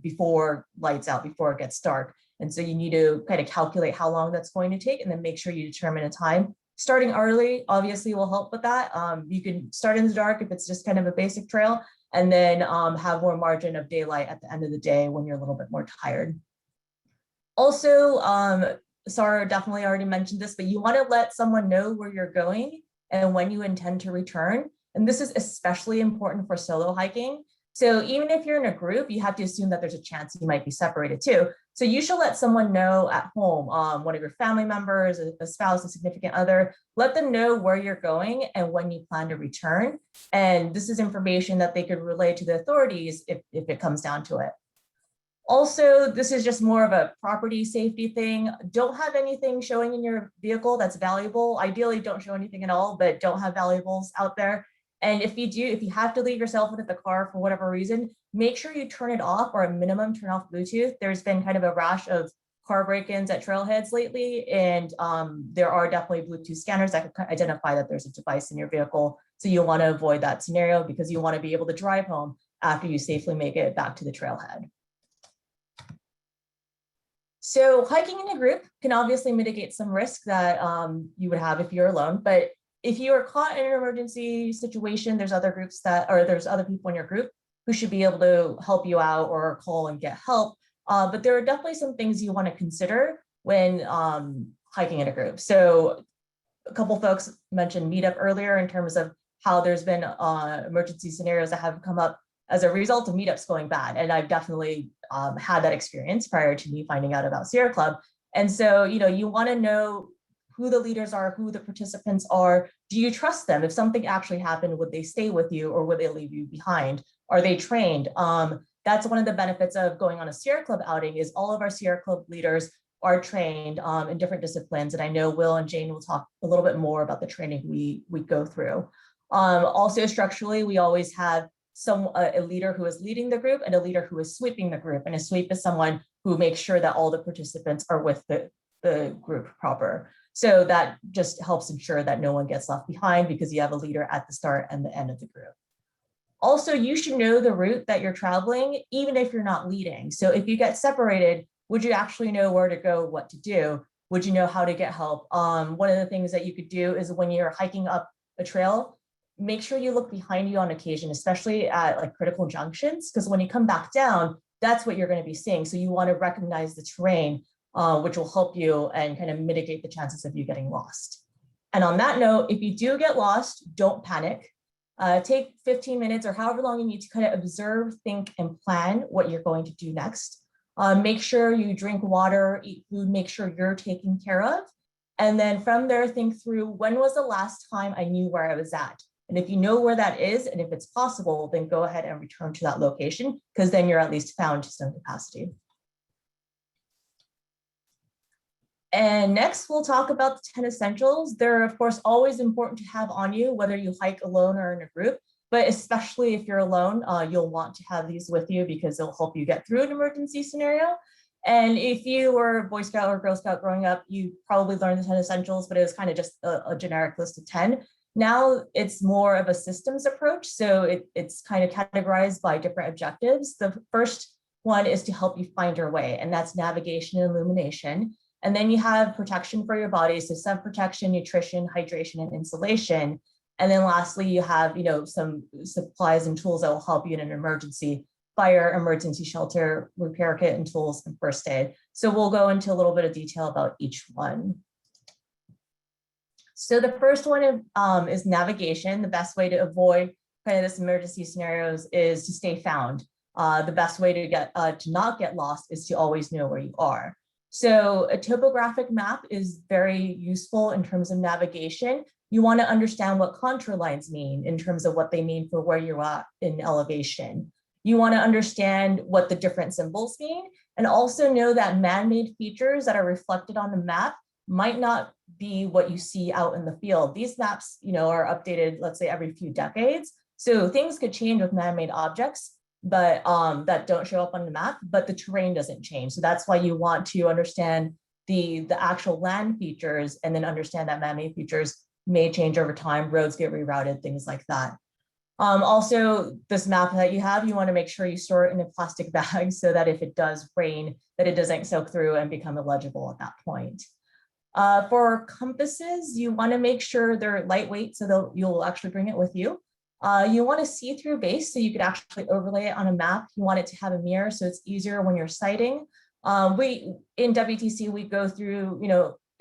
before lights out, before it gets dark. And so you need to kind of calculate how long that's going to take and then make sure you determine a time. Starting early obviously will help with that. You can start in the dark if it's just kind of a basic trail and then have more margin of daylight at the end of the day when you're a little bit more tired. Also, Sarah definitely already mentioned this, but you want to let someone know where you're going and when you intend to return. And this is especially important for solo hiking. So even if you're in a group, you have to assume that there's a chance you might be separated too. So you should let someone know at home, one of your family members, a spouse, a significant other, let them know where you're going and when you plan to return. And this is information that they could relay to the authorities if it comes down to it. Also, this is just more of a property safety thing. Don't have anything showing in your vehicle that's valuable. Ideally, don't show anything at all, but don't have valuables out there. And if you do, if you have to leave your cell phone at the car for whatever reason, make sure you turn it off or a minimum turn off Bluetooth. There's been kind of a rash of car break-ins at trailheads lately, and there are definitely Bluetooth scanners that can identify that there's a device in your vehicle. So you'll want to avoid that scenario because you want to be able to drive home after you safely make it back to the trailhead. So hiking in a group can obviously mitigate some risk that you would have if you're alone, but if you are caught in an emergency situation, there's other groups that, or there's other people in your group, who should be able to help you out or call and get help. But there are definitely some things you want to consider when hiking in a group. So a couple folks mentioned meetup earlier in terms of how there's been emergency scenarios that have come up as a result of meetups going bad. And I've definitely had that experience prior to me finding out about Sierra Club. And so, you want to know who the leaders are, who the participants are. Do you trust them? If something actually happened, would they stay with you or would they leave you behind? Are they trained? That's one of the benefits of going on a Sierra Club outing is all of our Sierra Club leaders are trained in different disciplines. And I know Will and Jane will talk a little bit more about the training we go through. Also structurally, we always have a leader who is leading the group and a leader who is sweeping the group. And a sweep is someone who makes sure that all the participants are with the group proper. So that just helps ensure that no one gets left behind because you have a leader at the start and the end of the group. Also, you should know the route that you're traveling, even if you're not leading. So if you get separated, would you actually know where to go, what to do? Would you know how to get help? One of the things that you could do is when you're hiking up a trail, make sure you look behind you on occasion, especially at like critical junctions, because when you come back down, that's what you're going to be seeing. So you want to recognize the terrain, which will help you and kind of mitigate the chances of you getting lost. And on that note, if you do get lost, don't panic. Take 15 minutes or however long you need to kind of observe, think, and plan what you're going to do next. Make sure you drink water, eat food, make sure you're taken care of. And then from there, think through when was the last time I knew where I was at? And if you know where that is, and if it's possible, then go ahead and return to that location, because then you're at least found to some capacity. And next, we'll talk about the 10 essentials. They're, of course, always important to have on you, whether you hike alone or in a group, but especially if you're alone, you'll want to have these with you because they'll help you get through an emergency scenario. And if you were a Boy Scout or Girl Scout growing up, you probably learned the 10 essentials, but it was kind of just a generic list of 10. Now it's more of a systems approach. So it's kind of categorized by different objectives. The first one is to help you find your way, and that's navigation and illumination. And then you have protection for your body, so sun protection, nutrition, hydration, and insulation. And then lastly, you have some supplies and tools that will help you in an emergency: fire, emergency shelter, repair kit and tools, and first aid. So we'll go into a little bit of detail about each one. So the first one is navigation. The best way to avoid kind of this emergency scenarios is to stay found. The best way to not get lost is to always know where you are. So a topographic map is very useful in terms of navigation. You want to understand what contour lines mean in terms of what they mean for where you're at in elevation. You want to understand what the different symbols mean, and also know that man-made features that are reflected on the map might not be what you see out in the field. These maps, are updated, let's say, every few decades. So things could change with man-made objects, but that don't show up on the map, but the terrain doesn't change. So that's why you want to understand the actual land features, and then understand that man-made features may change over time. Roads get rerouted, things like that. Also, this map that you have, you want to make sure you store it in a plastic bag so that if it does rain, that it doesn't soak through and become illegible at that point. For compasses, you want to make sure they're lightweight so you'll actually bring it with you. You want a see-through base so you could actually overlay it on a map. You want it to have a mirror so it's easier when you're sighting. In WTC, we go through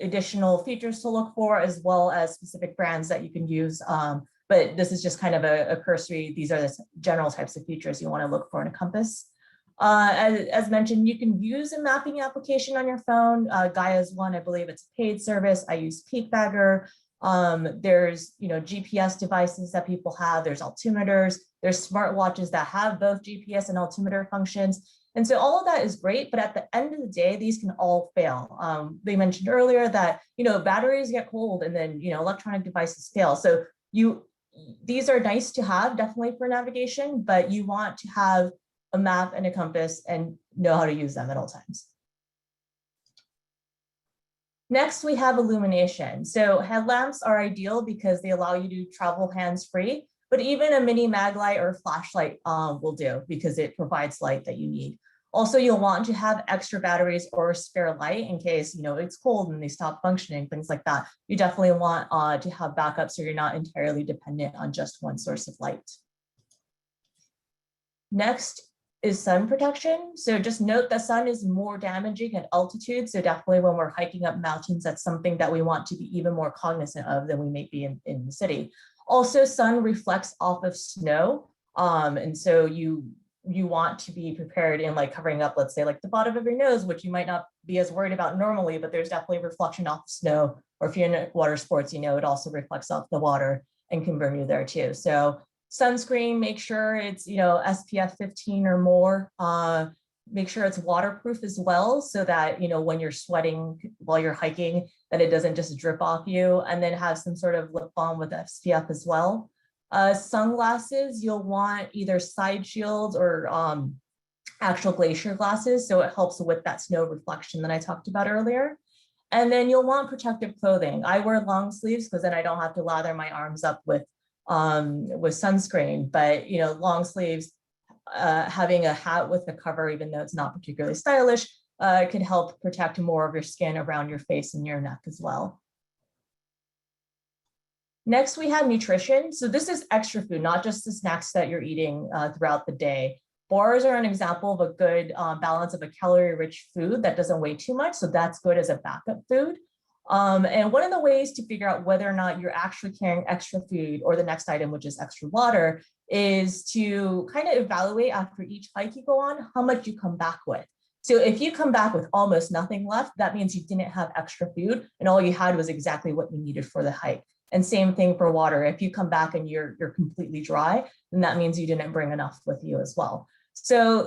additional features to look for, as well as specific brands that you can use. But this is just kind of a cursory. These are the general types of features you want to look for in a compass. As mentioned, you can use a mapping application on your phone. Gaia's one, I believe it's a paid service. I use Peakbagger. There's GPS devices that people have. There's altimeters. There's smartwatches that have both GPS and altimeter functions. And so all of that is great, but at the end of the day, these can all fail. They mentioned earlier that batteries get cold, and then electronic devices fail. So these are nice to have, definitely for navigation, but you want to have a map and a compass and know how to use them at all times. Next, we have illumination. So headlamps are ideal because they allow you to travel hands-free, but even a mini mag light or flashlight will do because it provides light that you need. Also, you'll want to have extra batteries or spare light in case it's cold and they stop functioning, things like that. You definitely want to have backup so you're not entirely dependent on just one source of light. Next is sun protection. So just note the sun is more damaging at altitude. So definitely when we're hiking up mountains, that's something that we want to be even more cognizant of than we may be in the city. Also, sun reflects off of snow. And so you want to be prepared in like covering up, let's say like the bottom of your nose, which you might not be as worried about normally, but there's definitely reflection off snow. Or if you're in water sports, you know, it also reflects off the water and can burn you there too. So sunscreen, make sure it's, you know, SPF 15 or more. Make sure it's waterproof as well, so that, you know, when you're sweating while you're hiking, that it doesn't just drip off you. And then have some sort of lip balm with SPF as well. Sunglasses, you'll want either side shields or actual glacier glasses, so it helps with that snow reflection that I talked about earlier. And then you'll want protective clothing. I wear long sleeves because then I don't have to lather my arms up with sunscreen, but you know, long sleeves, having a hat with a cover, even though it's not particularly stylish, can help protect more of your skin around your face and your neck as well. Next, we have nutrition. So this is extra food, not just the snacks that you're eating throughout the day. Bars are an example of a good balance of a calorie-rich food that doesn't weigh too much. So that's good as a backup food. And one of the ways to figure out whether or not you're actually carrying extra food, or the next item, which is extra water, is to kind of evaluate after each hike you go on, how much you come back with. So if you come back with almost nothing left, that means you didn't have extra food and all you had was exactly what you needed for the hike. And same thing for water. If you come back and you're completely dry, then that means you didn't bring enough with you as well. So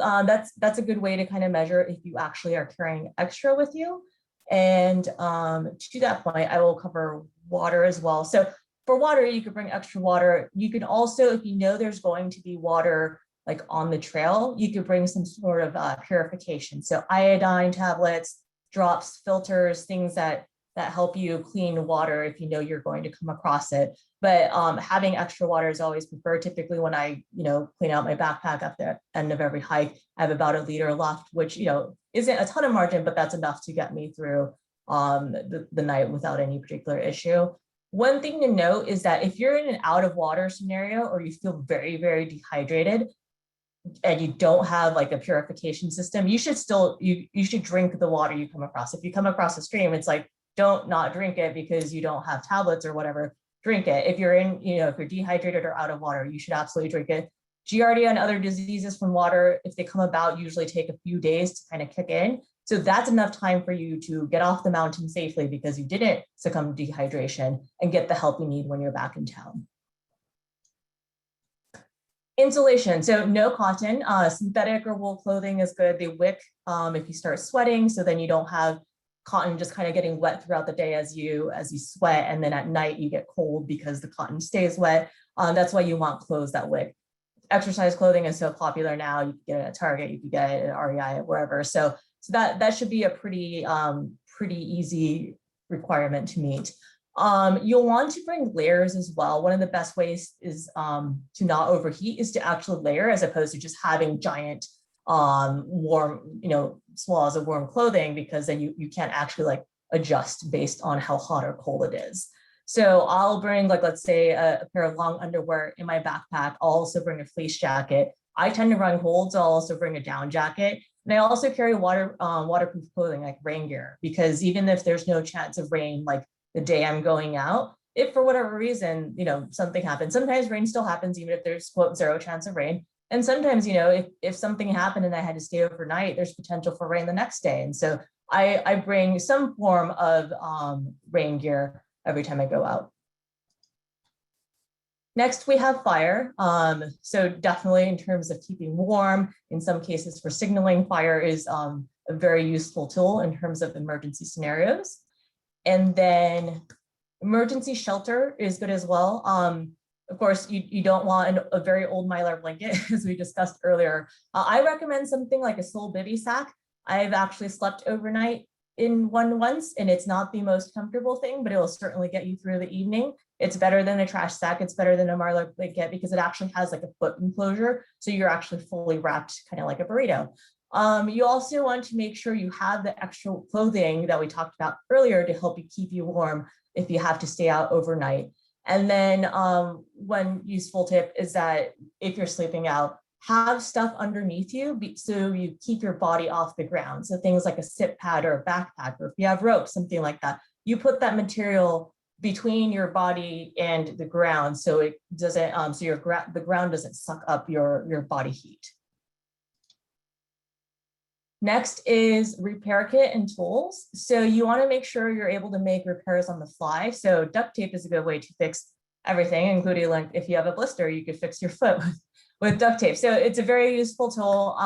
that's a good way to kind of measure if you actually are carrying extra with you. And to that point, I will cover water as well. So for water, you could bring extra water. You can also, if you know there's going to be water like on the trail, you could bring some sort of purification. So iodine tablets, drops, filters, things that help you clean water if you know you're going to come across it. But having extra water is always preferred. Typically when I, you know, clean out my backpack at the end of every hike, I have about 1 liter left, which, you know, isn't a ton of margin, but that's enough to get me through the night without any particular issue. One thing to note is that if you're in an out of water scenario, or you feel very, very dehydrated, and you don't have like a purification system, you should still, you should drink the water you come across. If you come across a stream, it's like, don't not drink it because you don't have tablets or whatever, drink it. If you're in, you know, if you're dehydrated or out of water, you should absolutely drink it. Giardia and other diseases from water, if they come about, usually take a few days to kind of kick in. So that's enough time for you to get off the mountain safely because you didn't succumb to dehydration, and get the help you need when you're back in town. Insulation, so no cotton, synthetic or wool clothing is good. They wick if you start sweating, so then you don't have cotton just kind of getting wet throughout the day as you sweat, and then at night you get cold because the cotton stays wet. That's why you want clothes that wick. Exercise clothing is so popular now. You can get it at Target, you can get it at REI, wherever. So that should be a pretty easy requirement to meet. You'll want to bring layers as well. One of the best ways is to not overheat is to actually layer, as opposed to just having giant warm, you know, swathes of warm clothing, because then you can't actually like adjust based on how hot or cold it is. So I'll bring, like, let's say a pair of long underwear in my backpack. I'll also bring a fleece jacket. I tend to run cold, so I'll also bring a down jacket. And I also carry waterproof clothing like rain gear, because even if there's no chance of rain, like the day I'm going out, if for whatever reason, you know, something happens, sometimes rain still happens, even if there's quote 0 chance of rain. And sometimes, you know, if something happened and I had to stay overnight, there's potential for rain the next day. And so I bring some form of rain gear every time I go out. Next, we have fire. So definitely in terms of keeping warm, in some cases for signaling, fire is a very useful tool in terms of emergency scenarios. And then emergency shelter is good as well. Of course, you don't want a very old Mylar blanket, as we discussed earlier. I recommend something like a Soul Bivy sack. I've actually slept overnight in one once, and it's not the most comfortable thing, but it will certainly get you through the evening. It's better than a trash sack. It's better than a Mylar blanket because it actually has like a foot enclosure. So you're actually fully wrapped, kind of like a burrito. You also want to make sure you have the extra clothing that we talked about earlier to help you keep you warm if you have to stay out overnight. And then one useful tip is that if you're sleeping out, have stuff underneath you so you keep your body off the ground. So things like a sit pad or a backpack, or if you have ropes, something like that, you put that material between your body and the ground so it doesn't, the ground doesn't suck up your body heat. Next is repair kit and tools. So you want to make sure you're able to make repairs on the fly. So duct tape is a good way to fix everything, including like if you have a blister, you could fix your foot with duct tape. So it's a very useful tool.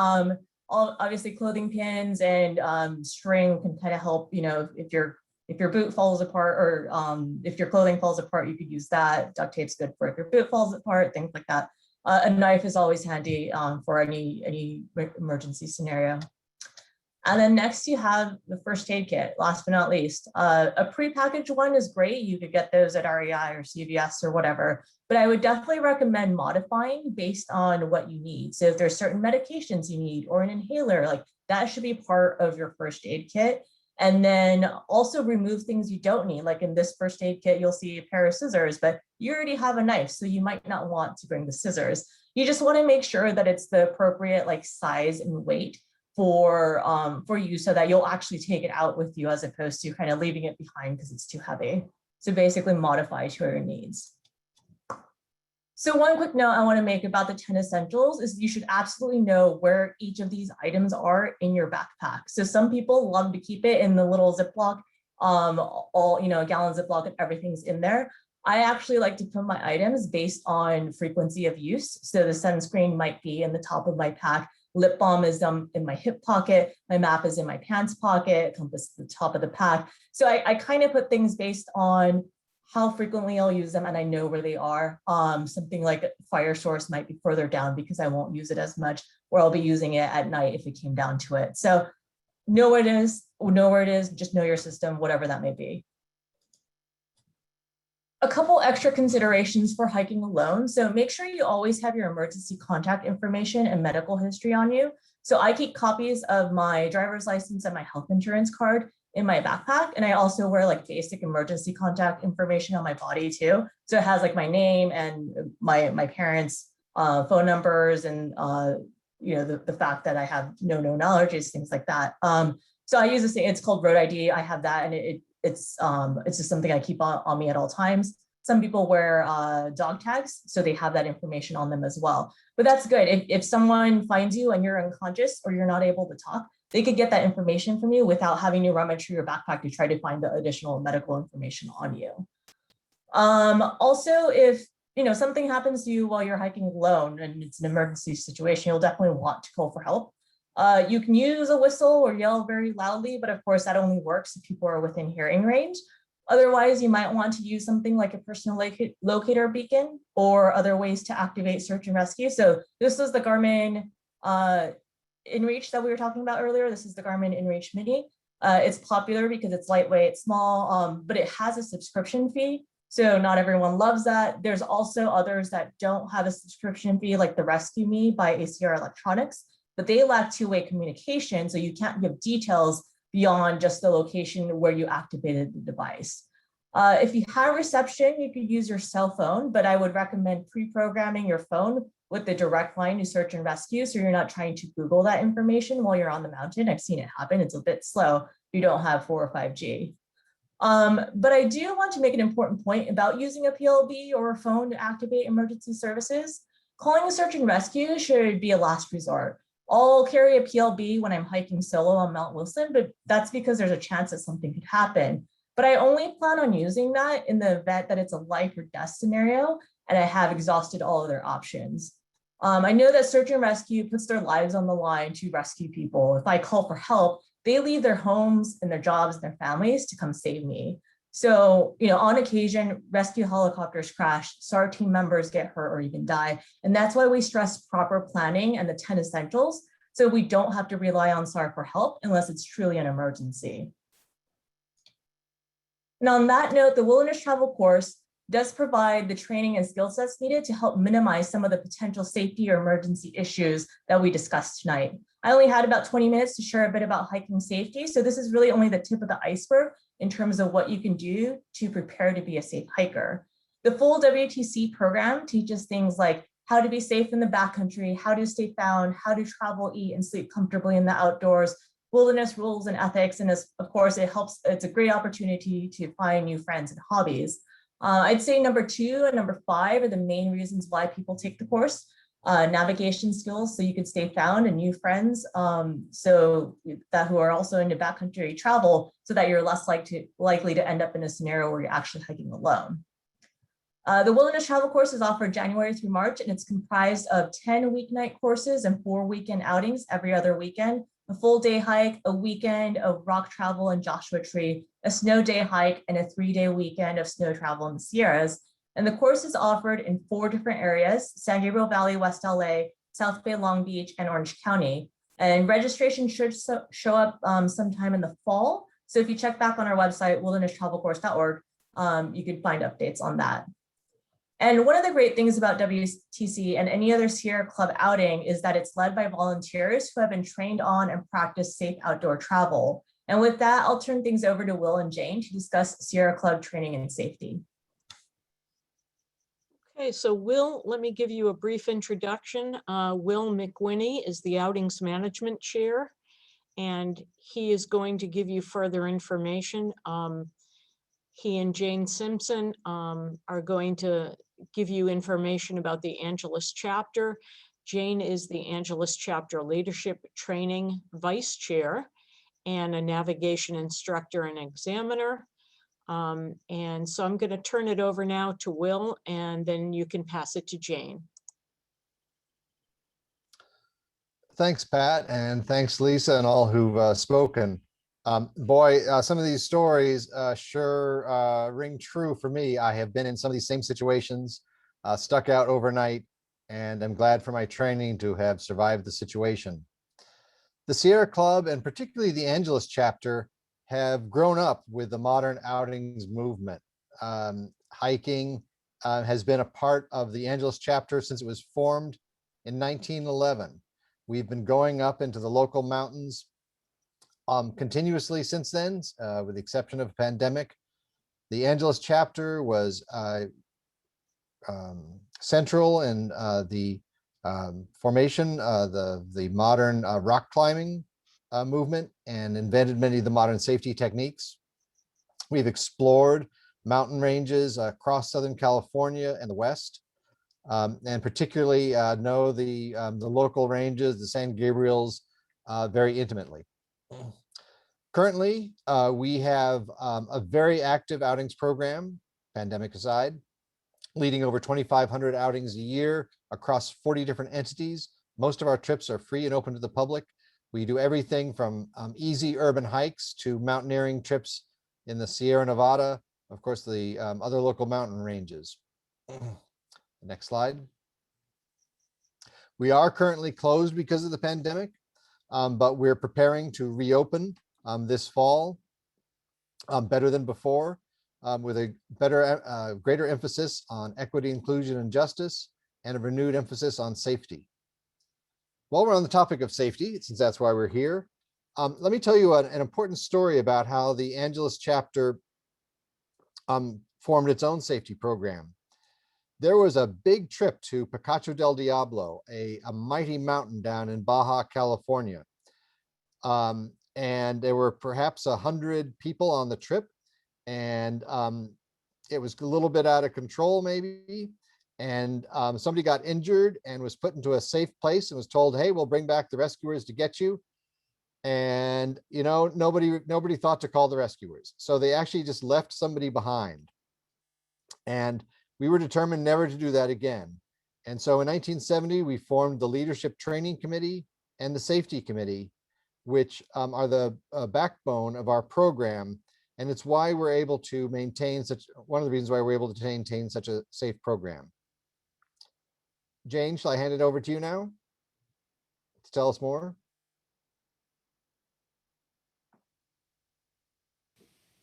Obviously clothing pins and string can kind of help, you know, if your boot falls apart or if your clothing falls apart, you could use that. Duct tape's good for if your boot falls apart, things like that. A knife is always handy for any emergency scenario. And then next you have the first aid kit, last but not least. A prepackaged one is great. You could get those at REI or CVS or whatever, but I would definitely recommend modifying based on what you need. So if there's certain medications you need or an inhaler, like that should be part of your first aid kit. And then also remove things you don't need. Like in this first aid kit, you'll see a pair of scissors, but you already have a knife, so you might not want to bring the scissors. You just want to make sure that it's the appropriate like size and weight for you so that you'll actually take it out with you as opposed to kind of leaving it behind because it's too heavy. So basically modify to your needs. So one quick note I want to make about the 10 essentials is you should absolutely know where each of these items are in your backpack. So some people love to keep it in the little Ziploc, all, you know, a gallon Ziploc and everything's in there. I actually like to put my items based on frequency of use. So the sunscreen might be in the top of my pack. Lip balm is in my hip pocket. My map is in my pants pocket. Compass at the top of the pack. So I kind of put things based on how frequently I'll use them and I know where they are. Something like a fire source might be further down because I won't use it as much, or I'll be using it at night if it came down to it. So know where it is, just know your system, whatever that may be. A couple extra considerations for hiking alone. So make sure you always have your emergency contact information and medical history on you. So I keep copies of my driver's license and my health insurance card in my backpack. And I also wear like basic emergency contact information on my body too. So it has like my name and my parents' phone numbers and you know, the fact that I have no known allergies, things like that. So I use this thing, it's called Road ID. I have that and it's just something I keep on me at all times. Some people wear dog tags, so they have that information on them as well. But that's good. If someone finds you and you're unconscious or you're not able to talk, they could get that information from you without having to rummage through your backpack to try to find the additional medical information on you. Also, if you know something happens to you while you're hiking alone and it's an emergency situation, you'll definitely want to call for help. You can use a whistle or yell very loudly, but of course that only works if people are within hearing range. Otherwise, you might want to use something like a personal locator beacon or other ways to activate search and rescue. So this is the Garmin InReach that we were talking about earlier. This is the Garmin InReach Mini. It's popular because it's lightweight, small, but it has a subscription fee. So not everyone loves that. There's also others that don't have a subscription fee, like the Rescue Me by ACR Electronics, but they lack two-way communication. So you can't give details beyond just the location where you activated the device. If you have reception, you could use your cell phone, but I would recommend pre-programming your phone with the direct line to search and rescue, so you're not trying to Google that information while you're on the mountain. I've seen it happen. It's a bit slow if you don't have 4 or 5G. But I do want to make an important point about using a PLB or a phone to activate emergency services. Calling a search and rescue should be a last resort. I'll carry a PLB when I'm hiking solo on Mount Wilson, but that's because there's a chance that something could happen. But I only plan on using that in the event that it's a life or death scenario and I have exhausted all other options. I know that search and rescue puts their lives on the line to rescue people. If I call for help, they leave their homes and their jobs and their families to come save me. So, you know, on occasion, rescue helicopters crash, SAR team members get hurt or even die. And that's why we stress proper planning and the 10 essentials, so we don't have to rely on SAR for help unless it's truly an emergency. And on that note, the Wilderness Travel course does provide the training and skill sets needed to help minimize some of the potential safety or emergency issues that we discussed tonight. I only had about 20 minutes to share a bit about hiking safety, so this is really only the tip of the iceberg in terms of what you can do to prepare to be a safe hiker. The full WTC program teaches things like how to be safe in the backcountry, how to stay found, how to travel, eat, and sleep comfortably in the outdoors, wilderness rules and ethics. And of course, it's a great opportunity to find new friends and hobbies. I'd say number 2 and number 5 are the main reasons why people take the course. Navigation skills, so you can stay found, and new friends, so that who are also into backcountry travel, so that you're less likely to end up in a scenario where you're actually hiking alone. The wilderness travel course is offered January through March, and it's comprised of 10 weeknight courses and 4 weekend outings every other weekend, a full day hike, a weekend of rock travel in Joshua Tree, a snow day hike, and a 3-day weekend of snow travel in the Sierras. And the course is offered in 4 different areas: San Gabriel Valley, West LA, South Bay, Long Beach, and Orange County. And registration should show up sometime in the fall. So if you check back on our website, wilderness-travelcourse.org, you can find updates on that. And one of the great things about WTC and any other Sierra Club outing is that it's led by volunteers who have been trained on and practice safe outdoor travel. And with that, I'll turn things over to Will and Jane to discuss Sierra Club training and safety. Okay, so Will, let me give you a brief introduction. Will McWhinney is the Outings Management Chair, and he is going to give you further information. He and Jane Simpson are going to give you information about the Angelus chapter. Jane is the Angelus chapter leadership training vice chair and a navigation instructor and examiner. And so I'm going to turn it over now to Will, and then you can pass it to Jane. Thanks, Pat, and thanks, Lisa, and all who've spoken. Boy, some of these stories sure ring true for me. I have been in some of these same situations, stuck out overnight, and I'm glad for my training to have survived the situation. The Sierra Club, and particularly the Angelus chapter, have grown up with the modern outings movement. Hiking has been a part of the Angelus chapter since it was formed in 1911. We've been going up into the local mountains continuously since then, with the exception of a pandemic. The Angelus chapter was central in the formation, the modern rock climbing movement, and invented many of the modern safety techniques. We've explored mountain ranges across Southern California and the West, and particularly know the local ranges, the San Gabriels, very intimately. Currently, we have a very active outings program, pandemic aside, leading over 2,500 outings a year across 40 different entities. Most of our trips are free and open to the public. We do everything from easy urban hikes to mountaineering trips in the Sierra Nevada, of course, the other local mountain ranges. Next slide. We are currently closed because of the pandemic, but we're preparing to reopen this fall better than before, with a greater emphasis on equity, inclusion, and justice, and a renewed emphasis on safety. While we're on the topic of safety, since that's why we're here, let me tell you an important story about how the Angelus chapter formed its own safety program. There was a big trip to Picacho del Diablo, a mighty mountain down in Baja California. And there were perhaps 100 people on the trip, and it was a little bit out of control maybe. And somebody got injured and was put into a safe place and was told, hey, we'll bring back the rescuers to get you. And, you know, nobody thought to call the rescuers. So they actually just left somebody behind. And we were determined never to do that again. And so in 1970, we formed the Leadership Training Committee and the Safety Committee, which are the backbone of our program. And it's why we're able to maintain one of the reasons why we're able to maintain such a safe program. Jane, shall I hand it over to you now to tell us more?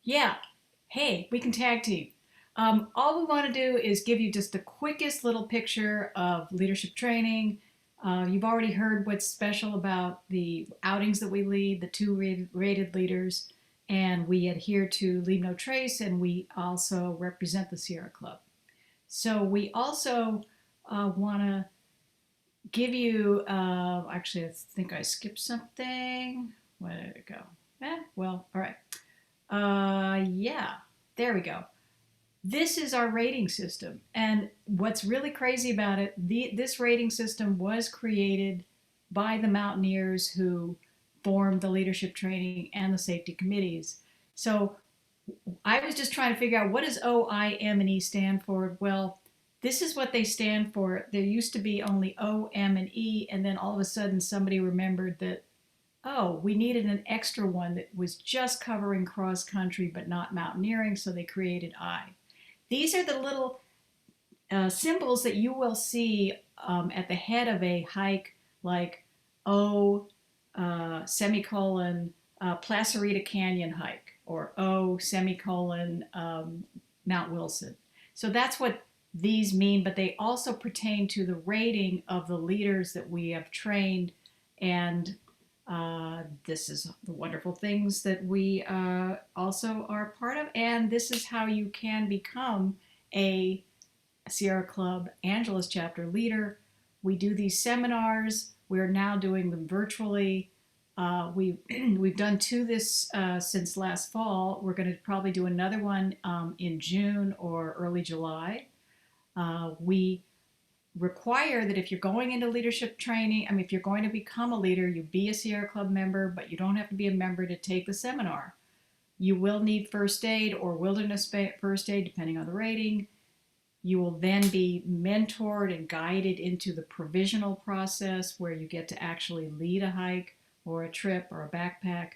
Yeah. Hey, we can tag team. All we want to do is give you just the quickest little picture of leadership training. You've already heard what's special about the outings that we lead, the 2 rated leaders, and we adhere to Leave No Trace, and we also represent the Sierra Club. So we also want to give you, actually, I think I skipped something. Where did it go? Well, all right. Yeah, there we go. This is our rating system. And what's really crazy about it, this rating system was created by the mountaineers who formed the leadership training and the safety committees. So I was just trying to figure out, what does O, I, M, and E stand for? Well, this is what they stand for. There used to be only O, M, and E, and then all of a sudden somebody remembered that, oh, we needed an extra one that was just covering cross country but not mountaineering, so they created I. These are the little symbols that you will see at the head of a hike, like O, semicolon, Placerita Canyon hike, or O, semicolon, Mount Wilson. So that's what these mean, but they also pertain to the rating of the leaders that we have trained. And this is the wonderful things that we also are part of. And this is how you can become a Sierra Club Angelus chapter leader. We do these seminars. We're now doing them virtually. We've done 2 this since last fall. We're going to probably do another one in June or early July. We require that if you're going into leadership training, I mean, if you're going to become a leader, you be a Sierra Club member, but you don't have to be a member to take the seminar. You will need first aid or wilderness first aid, depending on the rating. You will then be mentored and guided into the provisional process where you get to actually lead a hike or a trip or a backpack.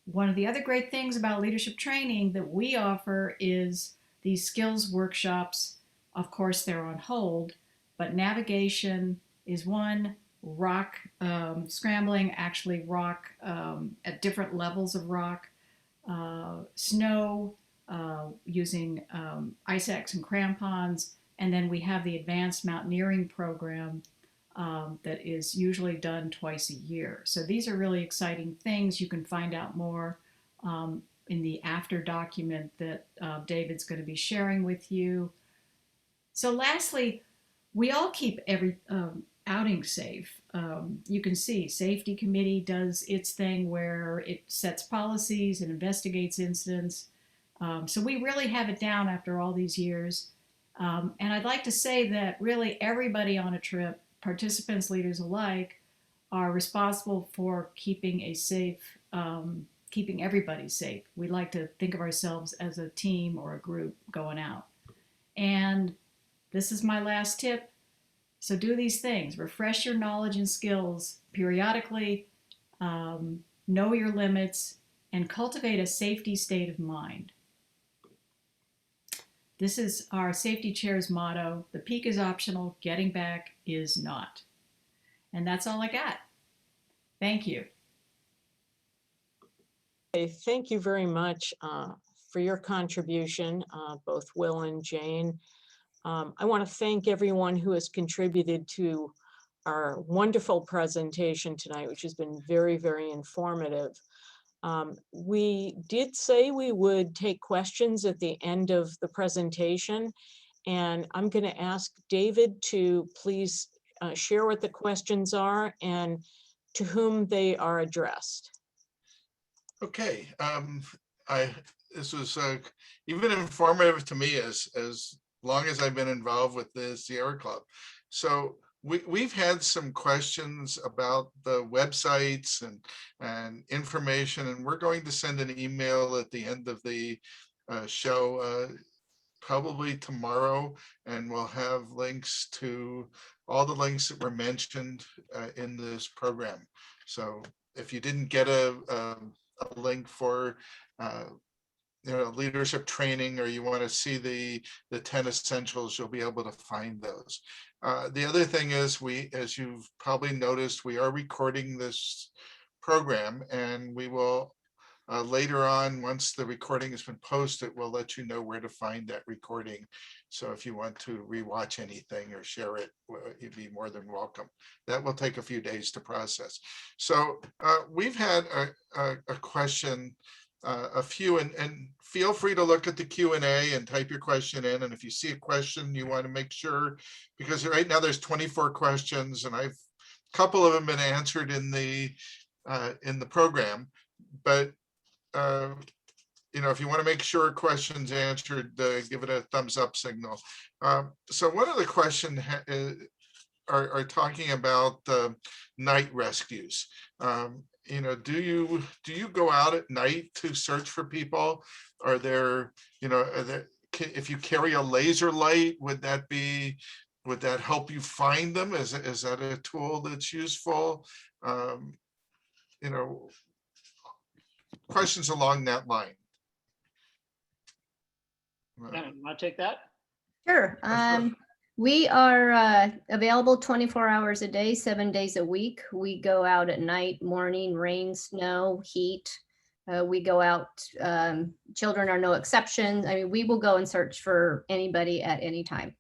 One of the other great things about leadership training that we offer is these skills workshops. Of course, they're on hold, but navigation is one, rock scrambling, actually rock at different levels of rock, snow, using ice axe and crampons, and then we have the advanced mountaineering program that is usually done twice a year. So these are really exciting things. You can find out more in the after document that David's going to be sharing with you. So lastly, we all keep every outing safe. You can see Safety Committee does its thing where it sets policies and investigates incidents. So we really have it down after all these years. And I'd like to say that really everybody on a trip, participants, leaders alike, are responsible for keeping a safe, keeping everybody safe. We like to think of ourselves as a team or a group going out. And this is my last tip. So do these things. Refresh your knowledge and skills periodically, know your limits, and cultivate a safety state of mind. This is our safety chair's motto. The peak is optional, getting back is not. And that's all I got. Thank you. Okay, thank you very much for your contribution, both Will and Jane. I want to thank everyone who has contributed to our wonderful presentation tonight, which has been very, very informative. We did say we would take questions at the end of the presentation, and I'm going to ask David to please share what the questions are and to whom they are addressed. Okay, this was even informative to me as long as I've been involved with the Sierra Club. So we've had some questions about the websites and information, and we're going to send an email at the end of the show, probably tomorrow, and we'll have links to all the links that were mentioned in this program. So if you didn't get a link for leadership training, or you want to see the 10 essentials, you'll be able to find those. The other thing is, as you've probably noticed, we are recording this program, and we will later on, once the recording has been posted, we'll let you know where to find that recording. So if you want to rewatch anything or share it, you'd be more than welcome. That will take a few days to process. So we've had a question a few, and feel free to look at the Q&A and type your question in. And if you see a question, you want to make sure, because right now there's 24 questions, and a couple of them been answered in the program. But if you want to make sure a question's answered, give it a thumbs up signal. So one of the questions are talking about night rescues. Do you go out at night to search for people? Are there, if you carry a laser light, would that help you find them? Is that a tool that's useful? Questions along that line. Want to take that? Sure. Sure. We are available 24 hours a day, 7 days a week. We go out at night, morning, rain, snow, heat. We go out, children are no exception. I mean, we will go and search for anybody at any time.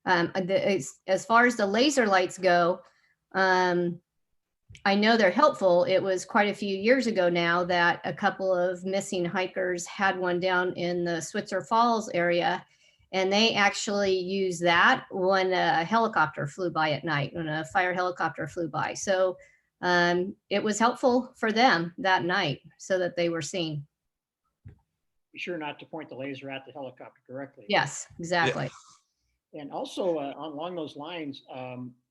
As far as the laser lights go, I know they're helpful. It was quite a few years ago now that a couple of missing hikers had one down in the Switzer Falls area. And they actually used that when a helicopter flew by at night, when a fire helicopter flew by. So it was helpful for them that night so that they were seen. Be sure not to point the laser at the helicopter directly. Yes, exactly. Yeah. And also along those lines,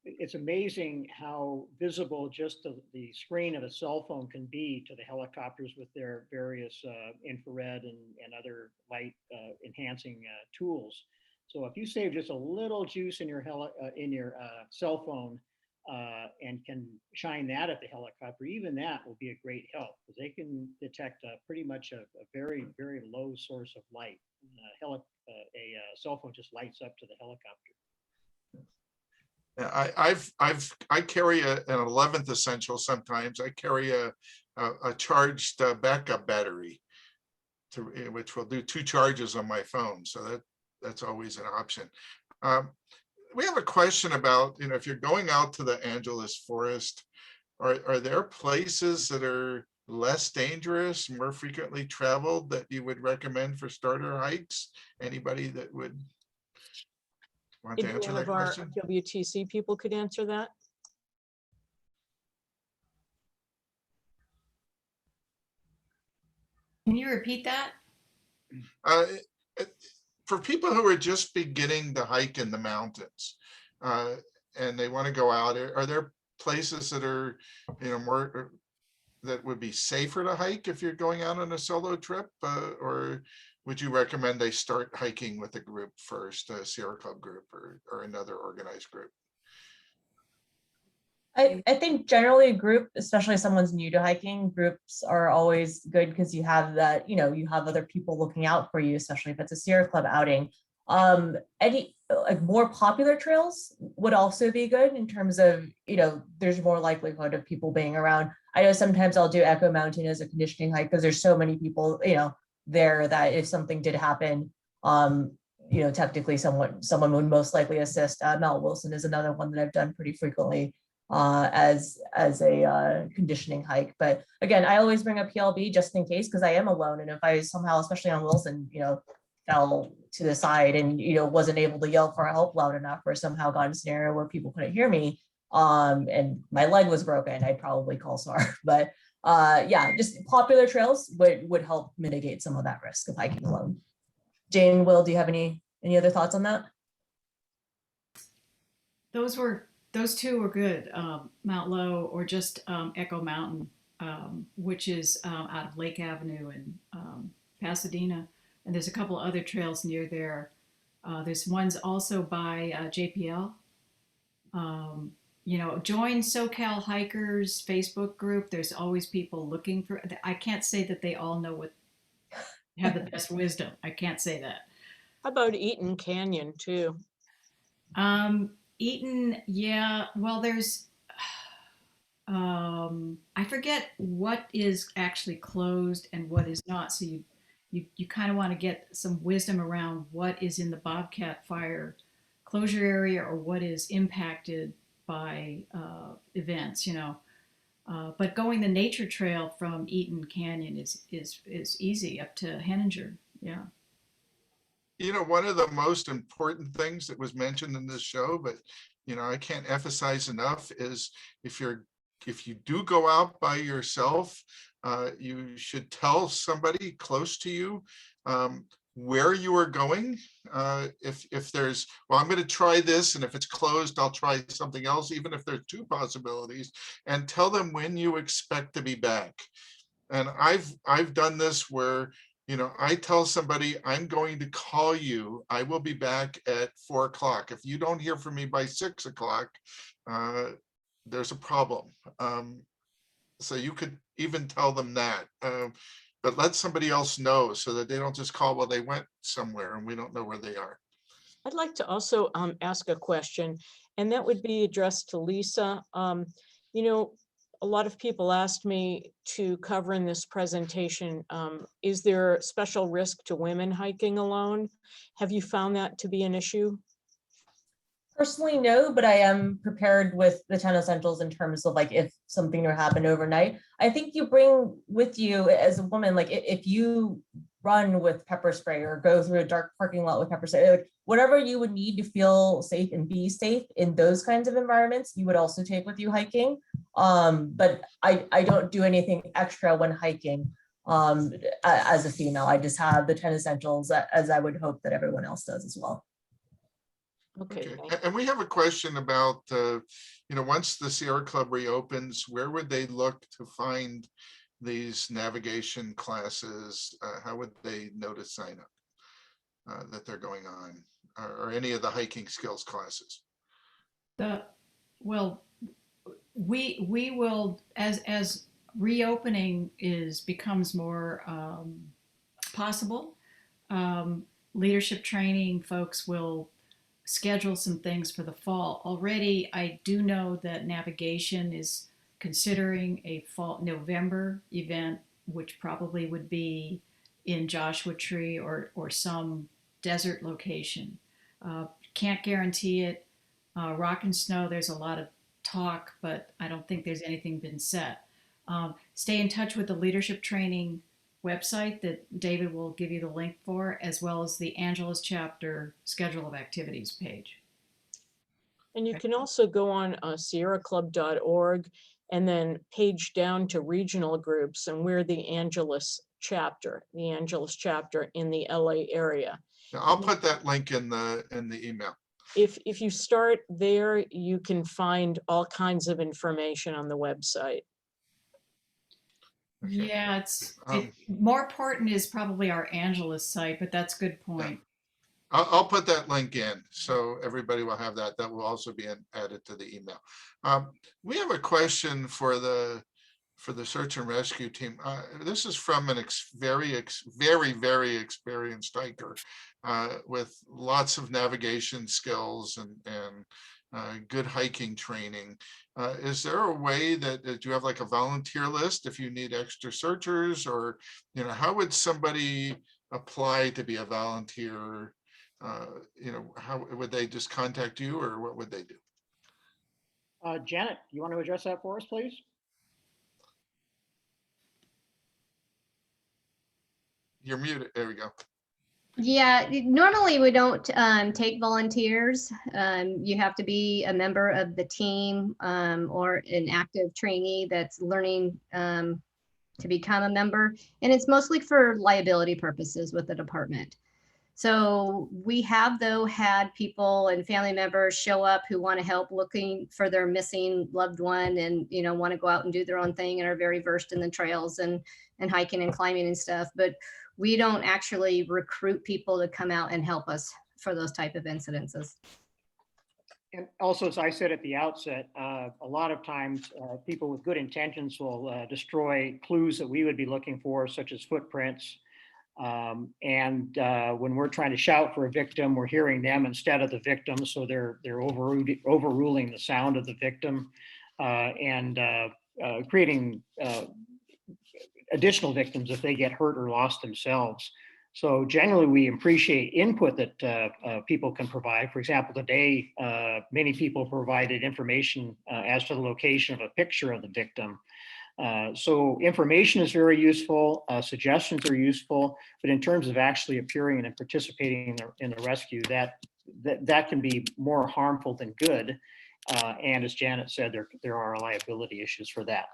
it's amazing how visible just the screen of a cell phone can be to the helicopters with their various infrared and other light enhancing tools. So if you save just a little juice in your cell phone and can shine that at the helicopter, even that will be a great help, because they can detect pretty much a very, very low source of light. A cell phone just lights up to the helicopter. I carry an 11th essential sometimes. I carry a charged backup battery, which will do 2 charges on my phone. So that's always an option. We have a question about, if you're going out to the Angelus forest, are there places that are less dangerous, more frequently traveled that you would recommend for starter hikes? Anybody that would want to Maybe answer one that of our question? WTC people could answer that. Can you repeat that? For people who are just beginning to hike in the mountains and they want to go out, are there places that are, more that would be safer to hike if you're going out on a solo trip, or would you recommend they start hiking with a group first, a Sierra Club group or another organized group? I think generally a group, especially if someone's new to hiking, groups are always good because you have that, you have other people looking out for you, especially if it's a Sierra Club outing. Any like more popular trails would also be good in terms of, there's more likelihood of people being around. I know sometimes I'll do Echo Mountain as a conditioning hike because there's so many people, there that if something did happen, technically someone would most likely assist. Mount Wilson is another one that I've done pretty frequently as a conditioning hike. But again, I always bring a PLB just in case, because I am alone. And if I somehow, especially on Wilson, fell to the side and, wasn't able to yell for help loud enough, or somehow got in a scenario where people couldn't hear me, and my leg was broken, I'd probably call SAR. But yeah, just popular trails would help mitigate some of that risk of hiking alone. Jane, Will, do you have any other thoughts on that? Those two were good. Mount Low or just Echo Mountain, which is out of Lake Avenue in Pasadena. And there's a couple other trails near there. There's ones also by JPL. Join SoCal Hikers Facebook group. There's always people looking for, I can't say that they all know have the best wisdom. I can't say that. How about Eaton Canyon too? Eaton, yeah. Well, there's, I forget what is actually closed and what is not. So you kind of want to get some wisdom around what is in the Bobcat fire closure area or what is impacted by events, But going the nature trail from Eaton Canyon is easy up to Henninger. Yeah. You know, one of the most important things that was mentioned in this show, but I can't emphasize enough, is if you do go out by yourself, you should tell somebody close to you where you are going. If there's, well, I'm going to try this, and if it's closed, I'll try something else, even if there's two possibilities, and tell them when you expect to be back. And I've done this where, I tell somebody, I'm going to call you. I will be back at 4 o'clock. If you don't hear from me by 6 o'clock, there's a problem. So you could even tell them that, but let somebody else know so that they don't just call while they went somewhere and we don't know where they are. I'd like to also ask a question, and that would be addressed to Lisa. A lot of people asked me to cover in this presentation, is there special risk to women hiking alone? Have you found that to be an issue? Personally, no, but I am prepared with the 10 essentials in terms of like if something were to happen overnight. I think you bring with you as a woman, like if you run with pepper spray or go through a dark parking lot with pepper spray, like whatever you would need to feel safe and be safe in those kinds of environments, you would also take with you hiking. But I don't do anything extra when hiking as a female. I just have the 10 essentials as I would hope that everyone else does as well. Okay. And we have a question about, once the Sierra Club reopens, where would they look to find these navigation classes? How would they know to sign up that they're going on, or any of the hiking skills classes? Well, we will, as reopening becomes more possible, leadership training folks will schedule some things for the fall. Already, I do know that navigation is considering a fall November event, which probably would be in Joshua Tree or some desert location. Can't guarantee it. Rock and snow, there's a lot of talk, but I don't think there's anything been set. Stay in touch with the leadership training website that David will give you the link for, as well as the Angelus chapter schedule of activities page. And you can also go on sierraclub.org and then page down to regional groups, and we're the Angelus chapter in the LA area. Now, I'll put that link in the email. If you start there, you can find all kinds of information on the website. Okay. Yeah, more important is probably our Angelus site, but that's a good point. Yeah. I'll put that link in so everybody will have that. That will also be added to the email. We have a question for the search and rescue team. This is from a very experienced hiker with lots of navigation skills and good hiking training. Is there a way that you have like a volunteer list if you need extra searchers, or how would somebody apply to be a volunteer? How would they just contact you, or what would they do? Janet, you want to address that for us, please? You're muted. There we go. Yeah, normally we don't take volunteers. You have to be a member of the team or an active trainee that's learning to become a member. And it's mostly for liability purposes with the department. So we have, though, had people and family members show up who want to help looking for their missing loved one and, want to go out and do their own thing and are very versed in the trails and hiking and climbing and stuff. But we don't actually recruit people to come out and help us for those type of incidences. And also, as I said at the outset, a lot of times people with good intentions will destroy clues that we would be looking for, such as footprints. And when we're trying to shout for a victim, we're hearing them instead of the victim. So they're overruling the sound of the victim and creating additional victims if they get hurt or lost themselves. So generally, we appreciate input that people can provide. For example, today, many people provided information as to the location of a picture of the victim. So information is very useful, suggestions are useful, but in terms of actually appearing and participating in the rescue, that can be more harmful than good. And as Janet said, there are liability issues for that.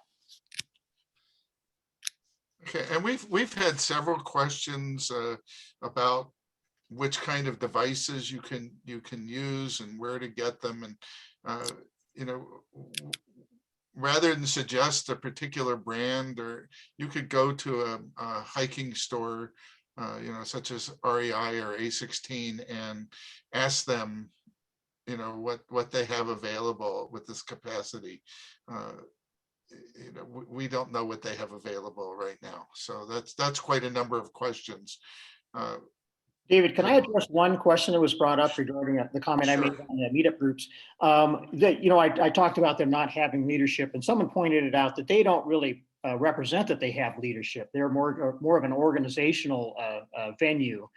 Okay, and we've had several questions about which kind of devices you can use and where to get them, and you know, rather than suggest a particular brand, or you could go to a hiking store, you know, such as REI or A16, and ask them, you know, what they have available with this capacity. You know, we don't know what they have available right now, so that's quite a number of questions. David, can I address one question that was brought up regarding the comment I made Sure. on the meetup groups? That, you know, I talked about them not having leadership, and someone pointed it out that they don't really represent that they have leadership. They're more of an organizational venue.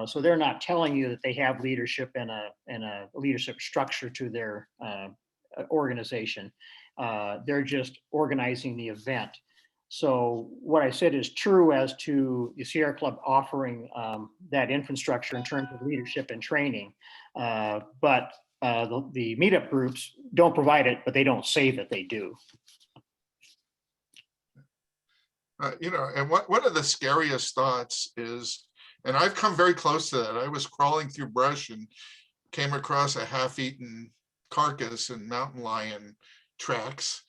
So they're not telling you that they have leadership and a leadership structure to their organization. They're just organizing the event. So what I said is true as to the Sierra Club offering that infrastructure in terms of leadership and training. But the meetup groups don't provide it, but they don't say that they do. You know, and one of the scariest thoughts is, and I've come very close to that. I was crawling through brush and came across a half-eaten carcass in mountain lion tracks,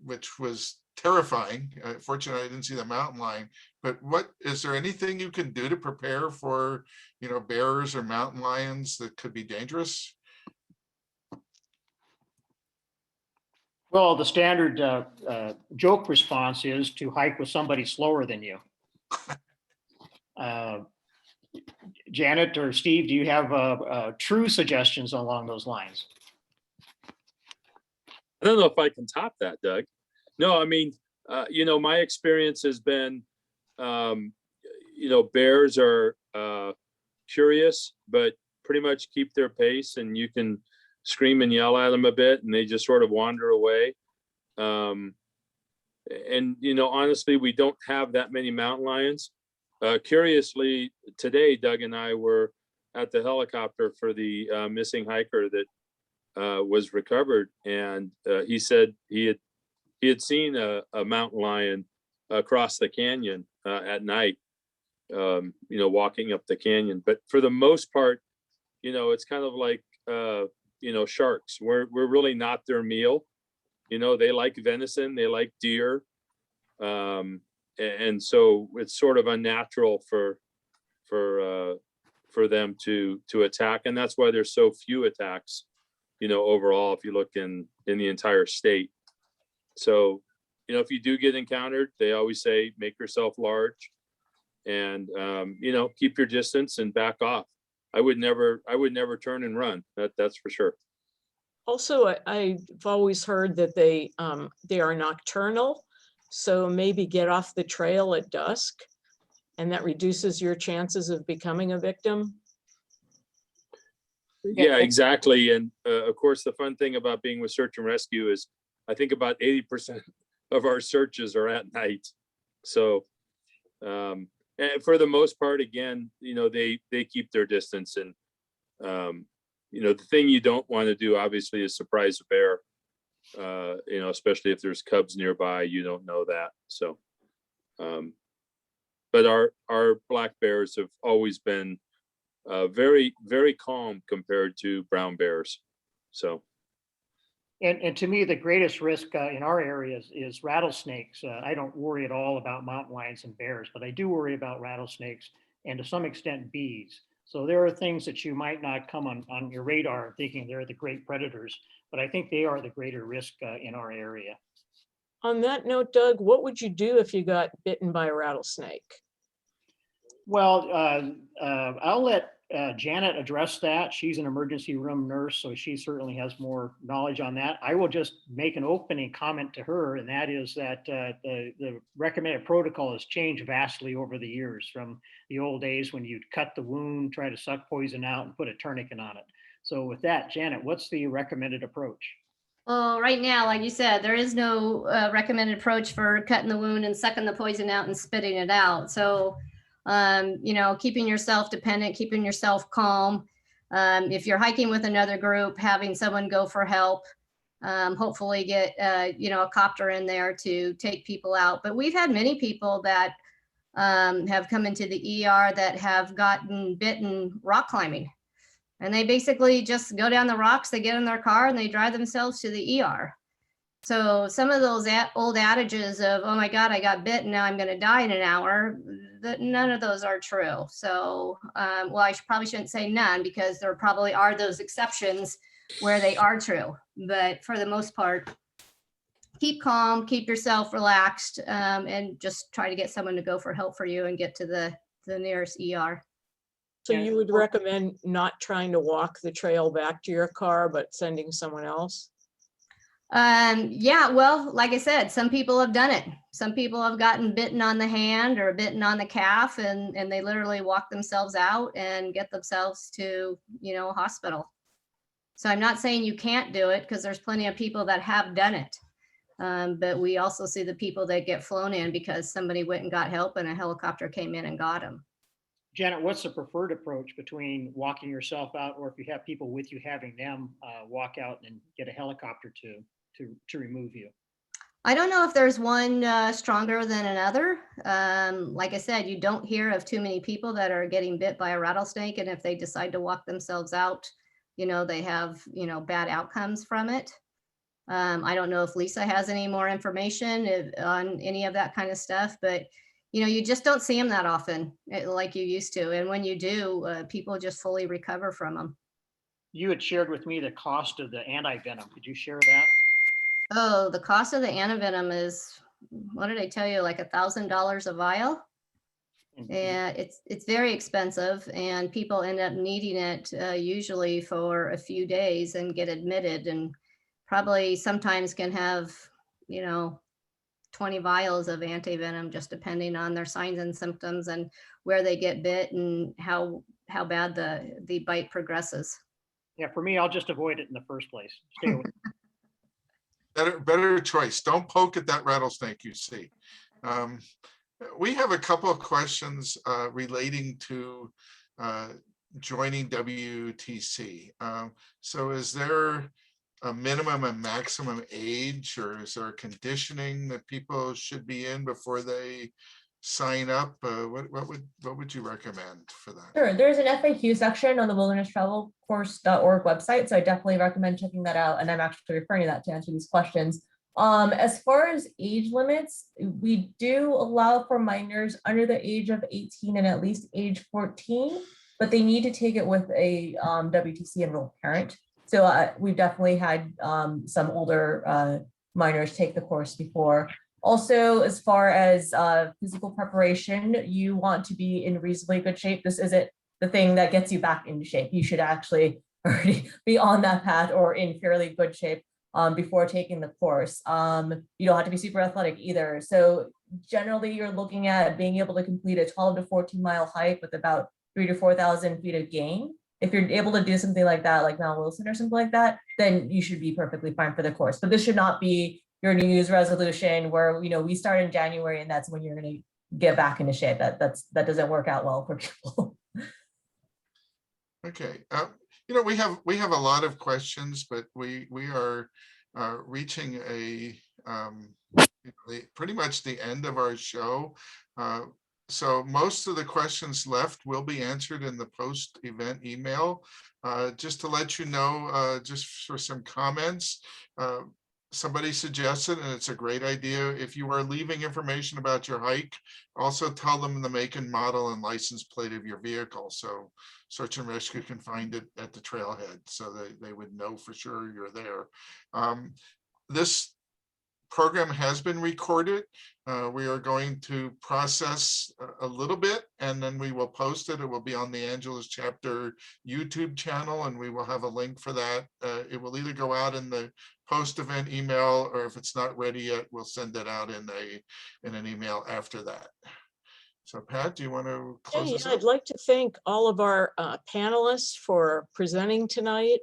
which was terrifying. Fortunately, I didn't see the mountain lion. But is there anything you can do to prepare for, you know, bears or mountain lions that could be dangerous? Well, the standard joke response is to hike with somebody slower than you. Janet or Steve, do you have true suggestions along those lines? I don't know if I can top that, Doug. No, I mean, you know, my experience has been, you know, bears are curious, but pretty much keep their pace, and you can scream and yell at them a bit and they just sort of wander away. And, you know, honestly, we don't have that many mountain lions. Curiously, today, Doug and I were at the helicopter for the missing hiker that was recovered. And he said he had seen a mountain lion across the canyon at night, you know, walking up the canyon. But for the most part, you know, it's kind of like, you know, sharks. We're really not their meal. You know, they like venison, they like deer. And so it's sort of unnatural for them to attack. And that's why there's so few attacks, you know, overall, if you look in the entire state. So, you know, if you do get encountered, they always say, make yourself large and, you know, keep your distance and back off. I would never turn and run. That's for sure. Also, I've always heard that they are nocturnal, so maybe get off the trail at dusk, and that reduces your chances of becoming a victim. Yeah, exactly. And of course, the fun thing about being with search and rescue is I think about 80% of our searches are at night. So, and for the most part, again, you know, they keep their distance. And, you know, the thing you don't want to do, obviously, is surprise a bear, you know, especially if there's cubs nearby, you don't know that. So, but our black bears have always been very, very calm compared to brown bears. So. And to me, the greatest risk in our areas is rattlesnakes. I don't worry at all about mountain lions and bears, but I do worry about rattlesnakes and to some extent bees. So there are things that you might not come on your radar thinking they're the great predators, but I think they are the greater risk in our area. On that note, Doug, what would you do if you got bitten by a rattlesnake? Well, I'll let Janet address that. She's an emergency room nurse, so she certainly has more knowledge on that. I will just make an opening comment to her, and that is that the recommended protocol has changed vastly over the years from the old days when you'd cut the wound, try to suck poison out, and put a tourniquet on it. So with that, Janet, what's the recommended approach? Well, right now, like you said, there is no recommended approach for cutting the wound and sucking the poison out and spitting it out. So, you know, keeping yourself dependent, keeping yourself calm. If you're hiking with another group, having someone go for help, hopefully get, you know, a copter in there to take people out. But we've had many people that have come into the ER that have gotten bitten rock climbing. And they basically just go down the rocks, they get in their car and they drive themselves to the ER. So some of those old adages of, oh my God, I got bit and now I'm going to die in an hour, none of those are true. So, well, I probably shouldn't say none, because there probably are those exceptions where they are true. But for the most part, keep calm, keep yourself relaxed, and just try to get someone to go for help for you and get to the nearest ER. So Yeah. you would recommend not trying to walk the trail back to your car, but sending someone else? Yeah, well, like I said, some people have done it. Some people have gotten bitten on the hand or bitten on the calf, and they literally walk themselves out and get themselves to, you know, a hospital. So I'm not saying you can't do it, because there's plenty of people that have done it. But we also see the people that get flown in because somebody went and got help and a helicopter came in and got them. Janet, what's the preferred approach between walking yourself out, or if you have people with you, having them walk out and get a helicopter to remove you? I don't know if there's one stronger than another. Like I said, you don't hear of too many people that are getting bit by a rattlesnake, and if they decide to walk themselves out, you know, they have, you know, bad outcomes from it. I don't know if Lisa has any more information on any of that kind of stuff, but you know, you just don't see them that often like you used to. And when you do, people just fully recover from them. You had shared with me the cost of the anti-venom. Could you share that? Oh, the cost of the Anti-Venom is, what did I tell you, like $1,000 a vial? Yeah, it's very expensive, and people end up needing it usually for a few days and get admitted, and probably sometimes can have, you know, 20 vials of anti-venom, just depending on their signs and symptoms and where they get bit and how bad the bite progresses. Yeah, for me, I'll just avoid it in the first place. Stay away. Better choice. Don't poke at that rattlesnake you see. We have a couple of questions relating to joining WTC. So is there a minimum and maximum age, or is there a conditioning that people should be in before they sign up? What would you recommend for that? Sure, there's an FAQ section on the wildernesstravelcourse.org website, so I definitely recommend checking that out, and I'm actually referring to that to answer these questions. As far as age limits, we do allow for minors under the age of 18 and at least age 14, but they need to take it with a WTC enrolled parent. So we've definitely had some older minors take the course before. Also, as far as physical preparation, you want to be in reasonably good shape. This isn't the thing that gets you back into shape. You should actually already be on that path or in fairly good shape before taking the course. You don't have to be super athletic either. So generally, you're looking at being able to complete a 12 to 14 mile hike with about 3,000 to 4,000 feet of gain. If you're able to do something like that, like Mount Wilson or something like that, then you should be perfectly fine for the course. But this should not be your New Year's resolution where, you know, we start in January and that's when you're going to get back into shape. That doesn't work out well for people. Okay. You know, we have a lot of questions, but we are reaching pretty much the end of our show. So most of the questions left will be answered in the post-event email. Just to let you know, just for some comments, somebody suggested, and it's a great idea, if you are leaving information about your hike, also tell them the make and model and license plate of your vehicle. So search and rescue can find it at the trailhead, so they would know for sure you're there. This program has been recorded. We are going to process a little bit, and then we will post it. It will be on the Angelus chapter YouTube channel, and we will have a link for that. It will either go out in the post-event email, or if it's not ready yet, we'll send it out in an email after that. So Pat, do you want to close this Yeah, up? I'd like to thank all of our panelists for presenting tonight.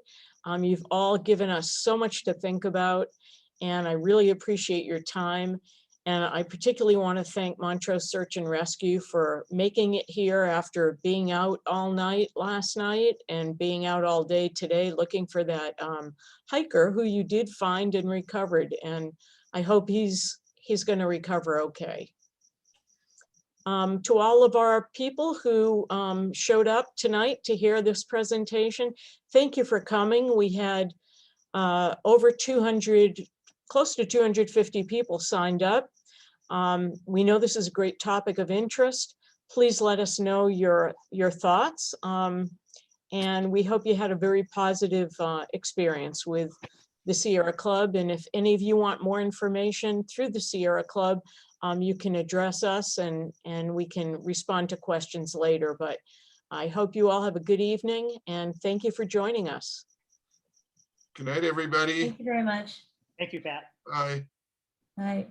You've all given us so much to think about, and I really appreciate your time. And I particularly want to thank Montrose Search and Rescue for making it here after being out all night last night and being out all day today looking for that hiker who you did find and recovered. And I hope he's going to recover okay. To all of our people who showed up tonight to hear this presentation, thank you for coming. We had over 200, close to 250 people signed up. We know this is a great topic of interest. Please let us know your thoughts. And we hope you had a very positive experience with the Sierra Club. And if any of you want more information through the Sierra Club, you can address us and we can respond to questions later. But I hope you all have a good evening and thank you for joining us. Good night, everybody. Thank you very much. Thank you, Pat. Bye. Bye.